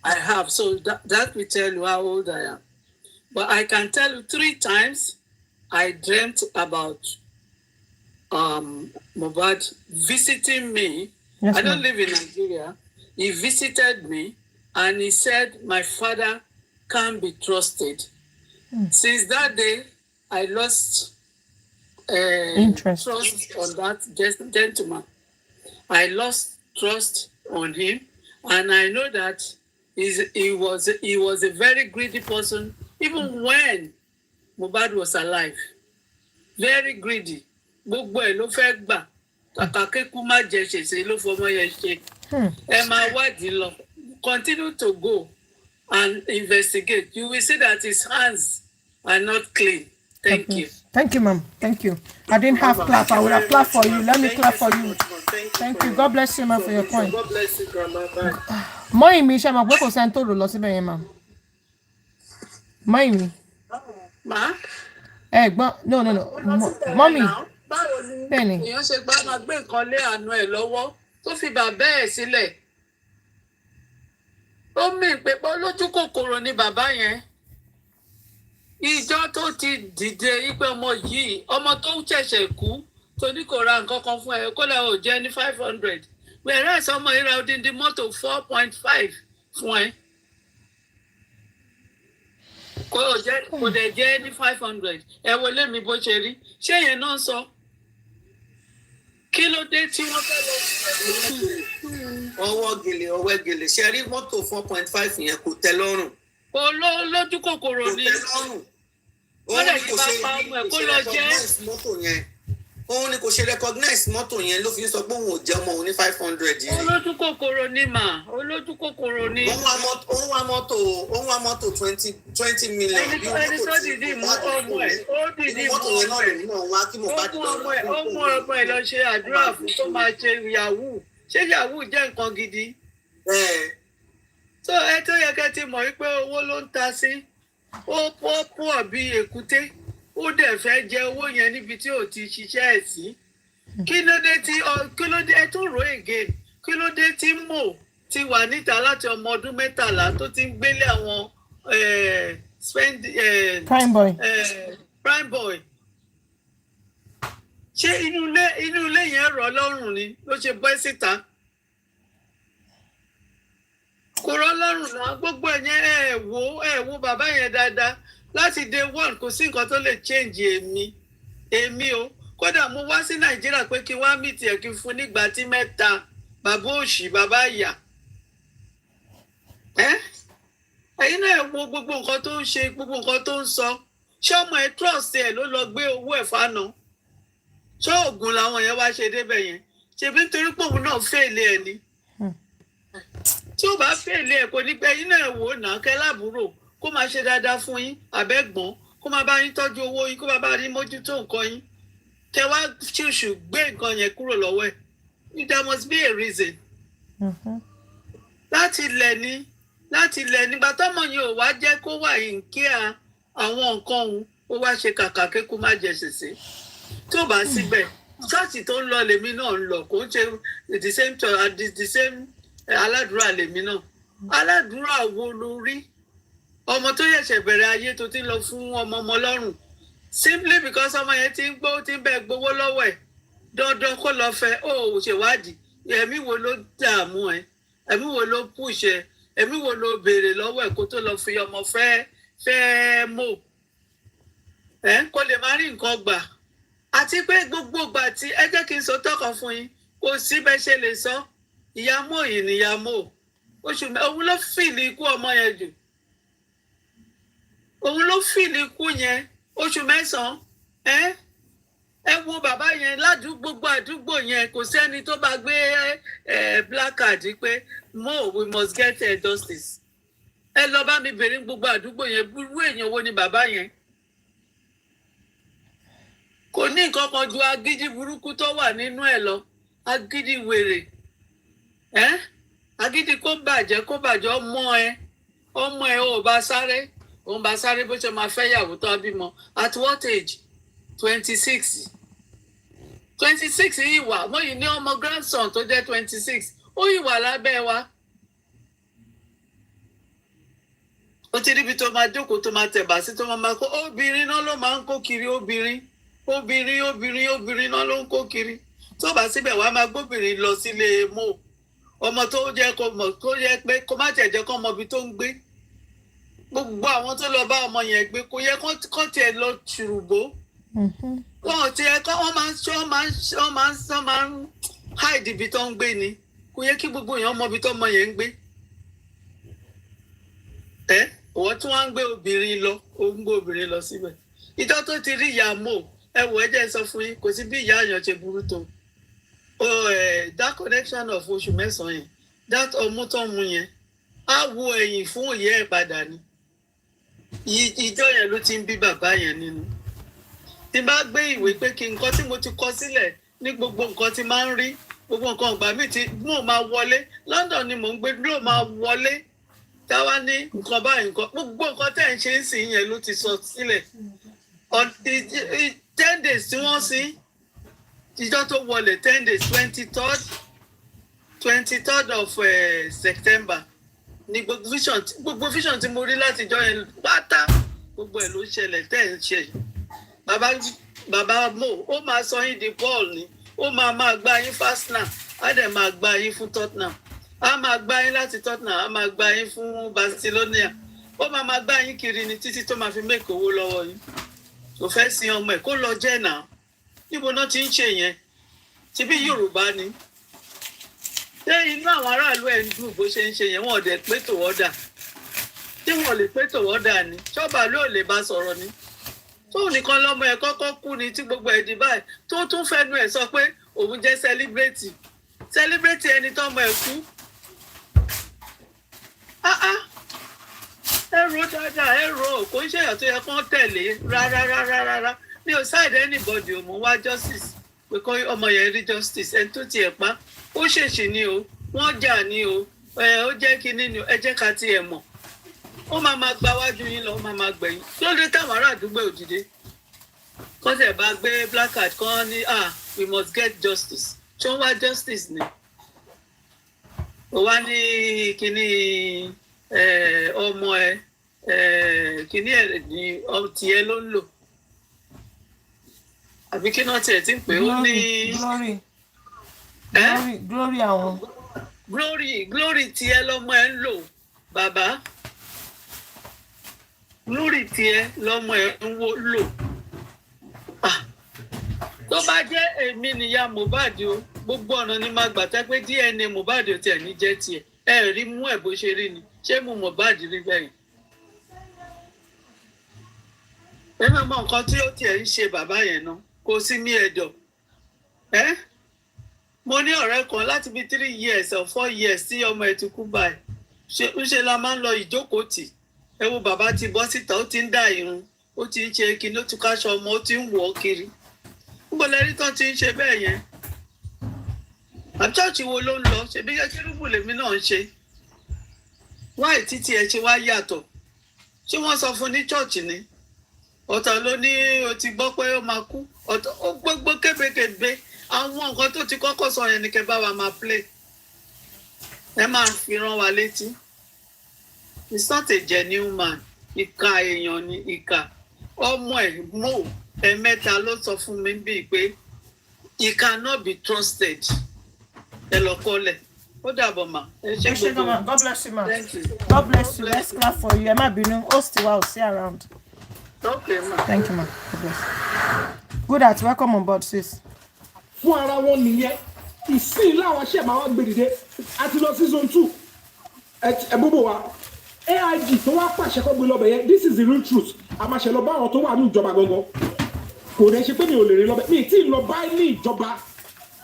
I have, so that will tell you how old I am. But I can tell you 3 times I dreamt about Mohbad visiting me. Yes, I don't ma'am. live in Nigeria. He visited me and he said, my father can't be trusted. Since that day, I lost Interest. trust on that gentleman. I lost trust on him, and I know that he was a very greedy person, even when Mohbad was alive. Very greedy. Gbogbo ẹ̀ ló fẹ́ gbà. Kàkà kékú má jẹ ṣèṣe ló fọmọ yẹn ṣe. Ẹ máa wádìí lọ. Continue to go and investigate. You will see that his hands are not clean. Thank you. Thank you, ma'am. Thank you. I didn't have clap. I would have clapped for you. Let me clap for you. Thank you. God bless you, ma'am, for your point. God bless you, Grandma. Bye. Mọ́yìn mi ṣe mọ̀ pé kò sẹ́ni tó rò lọ síbẹ̀ yẹn, ma'am. Mọ́yìn mi. Ma? Ẹ gbọ́n. No. Mọ́mì. Báwo ni Bẹ́ẹ̀ni. èèyàn ṣe gbá máa gbé nǹkan lé àánú ẹ̀ lọ́wọ́ tó fi bàbá ẹ̀ sílẹ̀? Ó mì pé lójú kòkòrò ni bàbá yẹn. Ìjọ tó ti dìde wípé ọmọ yìí, ọmọ tó ń ṣẹ̀ṣẹ̀ kú, tó ní kò ra nǹkan kan fún ẹ, kó lè ò jẹ́ ní 500. Whereas ọmọ yìí ra odindi mọ́tò 4.5 fún ẹ. Kò dẹ̀ jẹ́ ní 500. Ẹ wọlé mi bó ṣe rí. Ṣé yẹn náà sọ? Kí ló dé tí wọ́n fẹ́ lọ? ọwọ́ gèlè ṣe rí mọ́tò 4.5 yẹn kò tẹ́ lọ́rùn. Lójú kòkòrò Kò ni. tẹ́ lọ́rùn. wọ́n lè ti bá pa ọmọ ẹ̀ kó lọ jẹ́. Òun ni kò ṣe recognize mọ́tò yẹn ló fi ń sọ pé òun ò jẹ́ ọmọ òun ní 500 yìí. Olójú kòkòrò ni mà, olójú kòkòrò ni. Òun wá mọ́tò 20 million. Ẹni tó dìdí mú ọmọ ẹ̀, ó dìdí mú ọmọ ẹ̀. Ó mú ọmọ ẹ̀ lọ ṣe àdúrà fún tó máa ṣe yahoo. Ṣé yahoo jẹ́ nǹkan gidi? So ẹ tó yẹ kẹ́ ti mọ̀ wípé owó ló ń ta sí. Ó pọ̀ bí èkúté. Ó dẹ̀ fẹ́ jẹ owó yẹn níbi tí ò ti ṣiṣẹ́ ẹ̀ sí. Kí ló dé ẹ tún rò again? Kí ló dé tí Mo ti wà níta láti ọmọ ọdún 13 tó ti ń gbélé àwọn prime boy? Ṣé inú ilé yẹn rọ̀ lọ́rùn ni ló ṣe bọ́ síta? Kò rọ̀ lọ́rùn náà, gbogbo ẹ̀yẹn ẹ wo bàbá yẹn dáadáa. Láti day one kò sí nǹkan tó lè change èmi o. Kódà mo wá sí Nàìjíríà pé kí wá mìtì ẹ̀ kí n fún nígbà tí 3 bàbá òṣì bàbá ìyà. Ẹ̀yin náà wo gbogbo nǹkan tó ń ṣe, gbogbo nǹkan tó ń sọ. Ṣé ọmọ ẹ̀ trust ẹ̀ ló lọ gbé owó ẹ̀ fánà? Ṣé oògùn làwọn yẹn wá ṣe débẹ̀ yẹn? Ṣebí nítorí pé òun náà fèlè ẹ̀ ni. Tí ó bá fèlè ẹ̀ kò ní pẹ́ ẹ̀yin náà wò náà kẹ́ lábúrò kó máa ṣe dáadáa fún yín àbẹ́gbọ́n kó máa bá yín tọ́jú owó yín kó máa bá yín mójútó nǹkan yín tẹ wá ṣùṣù gbé nǹkan yẹn kúrò lọ́wọ́ ẹ̀ there must be a reason. láti ilẹ̀ nígbà tọ́mọ yẹn ò wá jẹ́ kó wà yín kí àwọn nǹkan òun ó wá ṣe kàkà kí kó má jẹ ṣèṣe tó bá síbẹ̀ ṣọ́ọ̀ṣì tó ń lọ lèmi náà ń lọ kò ń ṣe the same aládùúrà lèmi náà aládùúrà wo ló rí ọmọ tó yẹ̀ṣẹ̀ bẹ̀rẹ̀ ayé tó ti lọ fún ọmọ lọ́rùn simply because ọmọ yẹn ti ń bẹ gbowó lọ́wọ́ ẹ̀ dandan kó lọ fẹ́ ó ṣèwádìí ẹ̀mí wo ló dààmú ẹ̀ ẹ̀mí wo ló push ẹ̀ ẹ̀mí wo ló béèrè lọ́wọ́ ẹ̀ kó tó lọ fi ọmọ fẹ́ Mo kó lè má rí nǹkan gbà àti pé gbogbo ìgbà tí ẹ jẹ́ kí n sọ tọkàn fún yín kò sí bẹ́ẹ̀ ṣe lè sọ ìyá Mo yìí ni ìyá Mo òun ló fìlì ikú ọmọ yẹn jù òun ló fìlì ikú yẹn oṣù 9 ẹ wo bàbá yẹn gbogbo àdúgbò yẹn kò sẹ́ni tó bá gbé placard pé Mo we must get justice ẹ lọ bá mi bèrè gbogbo àdúgbò yẹn irú èèyàn wo ni bàbá yẹn kò ní nǹkan kan ju agídí burúkú tó wà nínú ẹ̀ lọ agídí wèrè agídí kó bàjẹ́ ọmọ ẹ ò bá sáré òun bá sáré bó ṣe máa fẹ́ yàwó tó bímọ at what age 26 yìí wà wọ́n yìí ní ọmọ grandson tó jẹ́ 26 ó yìí wà lábẹ́ wa ó ti ríbi tó máa jókòó tó máa tẹ̀bà sí tó máa kó obìnrin náà ló máa ń kó kiri obìnrin náà ló ń kó kiri tó bá síbẹ̀ wàá máa gbóbìnrin lọ sílé Mo ọmọ tó jẹ́ kó mọ̀ tó yẹ pé kó má tẹ̀ jẹ́ kó mọ ibi tó ń gbé gbogbo àwọn tó lọ bá ọmọ yẹn gbé kò yẹ kó tiẹ̀ lọ ṣùrùbó wọn tiẹ̀ kó wọ́n máa ń hide ibi tó ń gbé ni kò yẹ kí gbogbo èèyàn mọ ibi tó ọmọ yẹn ń gbé òwò tí wọ́n ń gbé obìnrin lọ ó ń gbé obìnrin lọ síbẹ̀ ìjọ tó ti rí ìyá Mo ẹ wò ẹ jẹ́ sọ fún yín kò sí bí ìyá àyàn ṣe burú tó that connection of oṣù 9 yẹn that ọmú tó mu yẹn á wo ẹ̀yìn fún ìyá ẹ̀ padà ni ìjọ yẹn ló ti ń bí bàbá yẹn nínú tí bá gbé ìwé pé kí nǹkan tí mo ti kọ sílẹ̀ ní gbogbo nǹkan tí máa ń rí gbogbo nǹkan ìgbà míì tí mo máa wọlé London ni mò ń gbé ló máa wọlé táwa ní nǹkan báyìí nǹkan gbogbo nǹkan tẹ̀ ń ṣe ń sìn yẹn ló ti sọ sílẹ̀ 10 days tí wọ́n sí ìjọ tó wọlé 10 days 23rd of September ní gbogbo vision tí mo rí láti ìjọ yẹn pátá gbogbo ẹ̀ ló ṣẹlẹ̀ tẹ́ ń ṣe bàbá Mo ó máa sọ yín di Paul ni ó máa gbá yín Arsenal á dẹ̀ máa gbá yín fún Tottenham á máa gbá yín láti Tottenham á máa gbá yín fún Barcelona ó máa gbá yín kiri ni títí tó máa fi make owó lọ́wọ́ yín kò fẹ́ sin ọmọ ẹ̀ kó lọ jẹ́ náà níbo náà ti ń ṣe yẹn ti bí Yorùbá ni ṣé inú àwọn aráàlú ẹ̀ ń dùn bó ṣe ń ṣe yẹn wọn ò dẹ̀ pé tòwọ́dà tí wọn ò lè pé tòwọ́dà ni ṣọ́ọ̀bà ló lè bá sọ̀rọ̀ ni tóun nìkan lọ́mọ ẹ̀ kọ́kọ́ kú ni tí gbogbo ẹ̀ di báyìí tó tún fẹ́nu ẹ̀ sọ pé òun jẹ́ celebrate ẹni tọ́mọ ẹ̀ kú. Ẹ̀rọ dáadáa ẹ̀rọ kò ń ṣèyàn tó yẹ kán tẹ̀lé rárá mi ò side anybody ò mú wá justice pé kọ́ ọmọ yẹn rí justice ẹni tó tiẹ̀ pa ó ṣèṣì ni o wọ́n jà ni o ó jẹ́ kínní ni ẹ jẹ́ ká tiẹ̀ mọ̀ ó máa gba wájú yín lọ ó máa gbẹ̀yìn tó lé táwọn ará àdúgbò òdìdé kọ́ tẹ̀ bá gbé black card kan ní we must get justice ṣé wọ́n wá justice ni ó wá ní kínní ọmọ ẹ kínní ẹ ní tiẹ̀ ló ń lò àbí kí náà tiẹ̀ ti ń pè ó ní glory àwọn. glory tiẹ̀ lọ́mọ ẹ ń lò bàbá glory tiẹ̀ lọ́mọ ẹ ń lò tó bá jẹ́ èmi nìyá Mohbad o gbogbo ọ̀nà ni máa gbà tẹ́ pé DNA Mohbad ò tiẹ̀ ní jẹ́ tiẹ̀ ẹ rí mú ẹ̀ bó ṣe rí ni ṣé mo Mohbad rí bẹ́yìn. ẹ máa mọ nǹkan tí ó tiẹ̀ ń ṣe bàbá yẹn náà kò sí mí ẹ̀dọ̀ mo ní ọ̀rẹ́ kan láti bí 3 years or 4 years tí ọmọ ẹ̀ ti kú báyìí ṣe la máa ń lọ ìjókòó tì ẹ wo bàbá ti bọ́ síta ó ti ń dá irun ó ti ń ṣe kinní ó ti káṣọ ọmọ ó ti ń wọ̀ ọ́ kiri gbọ́dọ̀ tán ti ń ṣe bẹ́ẹ̀ yẹn àbíṣọ́ọ̀ṣì wo ló ń lọ ṣebí kérúbù lèmi náà ń ṣe wáì títí ẹ ṣe wá yàtọ̀ ṣé wọ́n sọ fún ní ṣọ́ọ̀ṣì ni ọ̀tọ̀ ló ní o ti gbọ́ pé ó máa kú ọ̀tọ̀ ó gbogbo kébékébé àwọn nǹkan tó ti kọ́kọ́ sọ yẹn ni kẹ́ bá wa máa play ẹ máa fi rán wa létí it's not a genuine man ìka èèyàn ni ìka ọmọ ẹ̀ mọ́ ẹ̀mẹ́ta ló sọ fún mi bíi pé he cannot be trusted ẹ lọ kọ́lẹ̀ ó dàbọ̀ mà ẹ ṣe gbogbo God bless you ma. Thank you. God bless you. Let's clap for you. Ẹ má bínú host wa ò sí around. Okay ma. Thank you ma. God bless you. Good at welcome on board sis. fún ara wọn nìyẹn ìsìn láwọn ṣẹ̀ máa wá gbé dìde àti lọ sí zone 2 ẹ bóbó wa AIG tó wá pàṣẹ kọ́ gbé lọ́bẹ̀ yẹn this is the real truth àmàṣẹ lọ bá àwọn tó wà ní ìjọba gangan kò dẹ̀ ṣe pé mi ò lè rìn lọ́bẹ̀ mi tí ì lọ bá ní ìjọba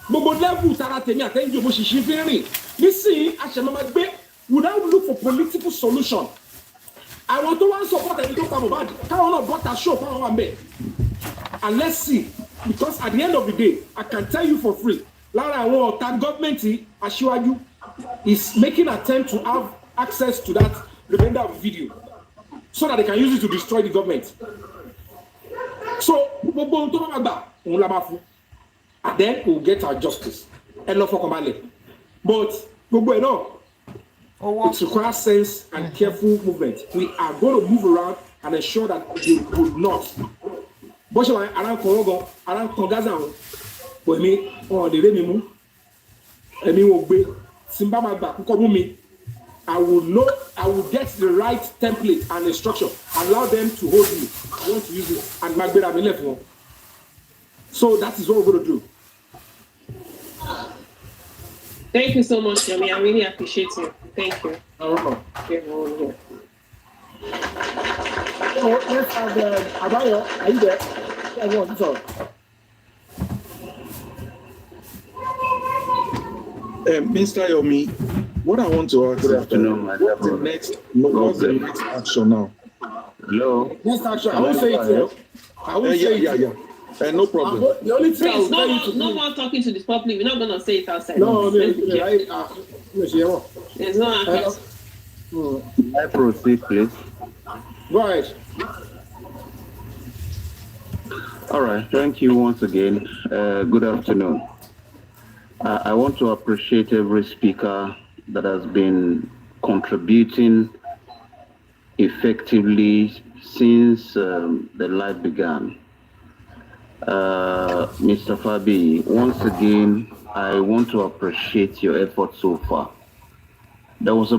gbogbo level tara tèmi àtẹ́yìn òbó ṣìṣì fi rìn nísìnyí àṣẹmọ́mọ́ gbé without look for political solution àwọn tó wá ń support ẹni tó pa Mohbad káwọn náà bọ́ta show fáwọn wà mẹ́ and let's see because at the end of the day I can tell you for free lára àwọn ọ̀tá gọ́ọ̀mẹ̀ntì aṣíwájú is making attempt to have access to that remainder of the video so that they can use it to destroy the government so gbogbo ohun tó bá gbà òun la máa fún and then we will get our justice ẹ lọ fọkàn balẹ̀ but gbogbo ẹ̀ náà it requires sense and careful movement we are going to move around and ensure that they will not bó ṣe wà ara ń kan wọ́n gan ara ń kan Gaza wọn pọ̀ mi wọn ò lè ré mi mú ẹ̀mí wọn gbé tí n bá máa gbà kúkọ́ mú mi I will get the right template and instruction allow them to hold me I want to use it and máa gbéra mi lẹ̀ fún wọn so that is what we're going to do. Thank you so much, Yomi. I really appreciate you. Thank you. So let's have Abayo. Are you there? Everyone, sorry. Mr. Yomi, what I want to ask is what's the next action now? Hello. Next action. I won't say it here. I won't say it. Yeah. No problem. The only thing Please, no more talking to this public. We're not going to say it outside. No, There's no access. I proceed, please. Go ahead. All right. Thank you once again. Good afternoon. I want to appreciate every speaker that has been contributing effectively since the live began. Mr. Fabiyi, once again, I want to appreciate your effort so far. There was a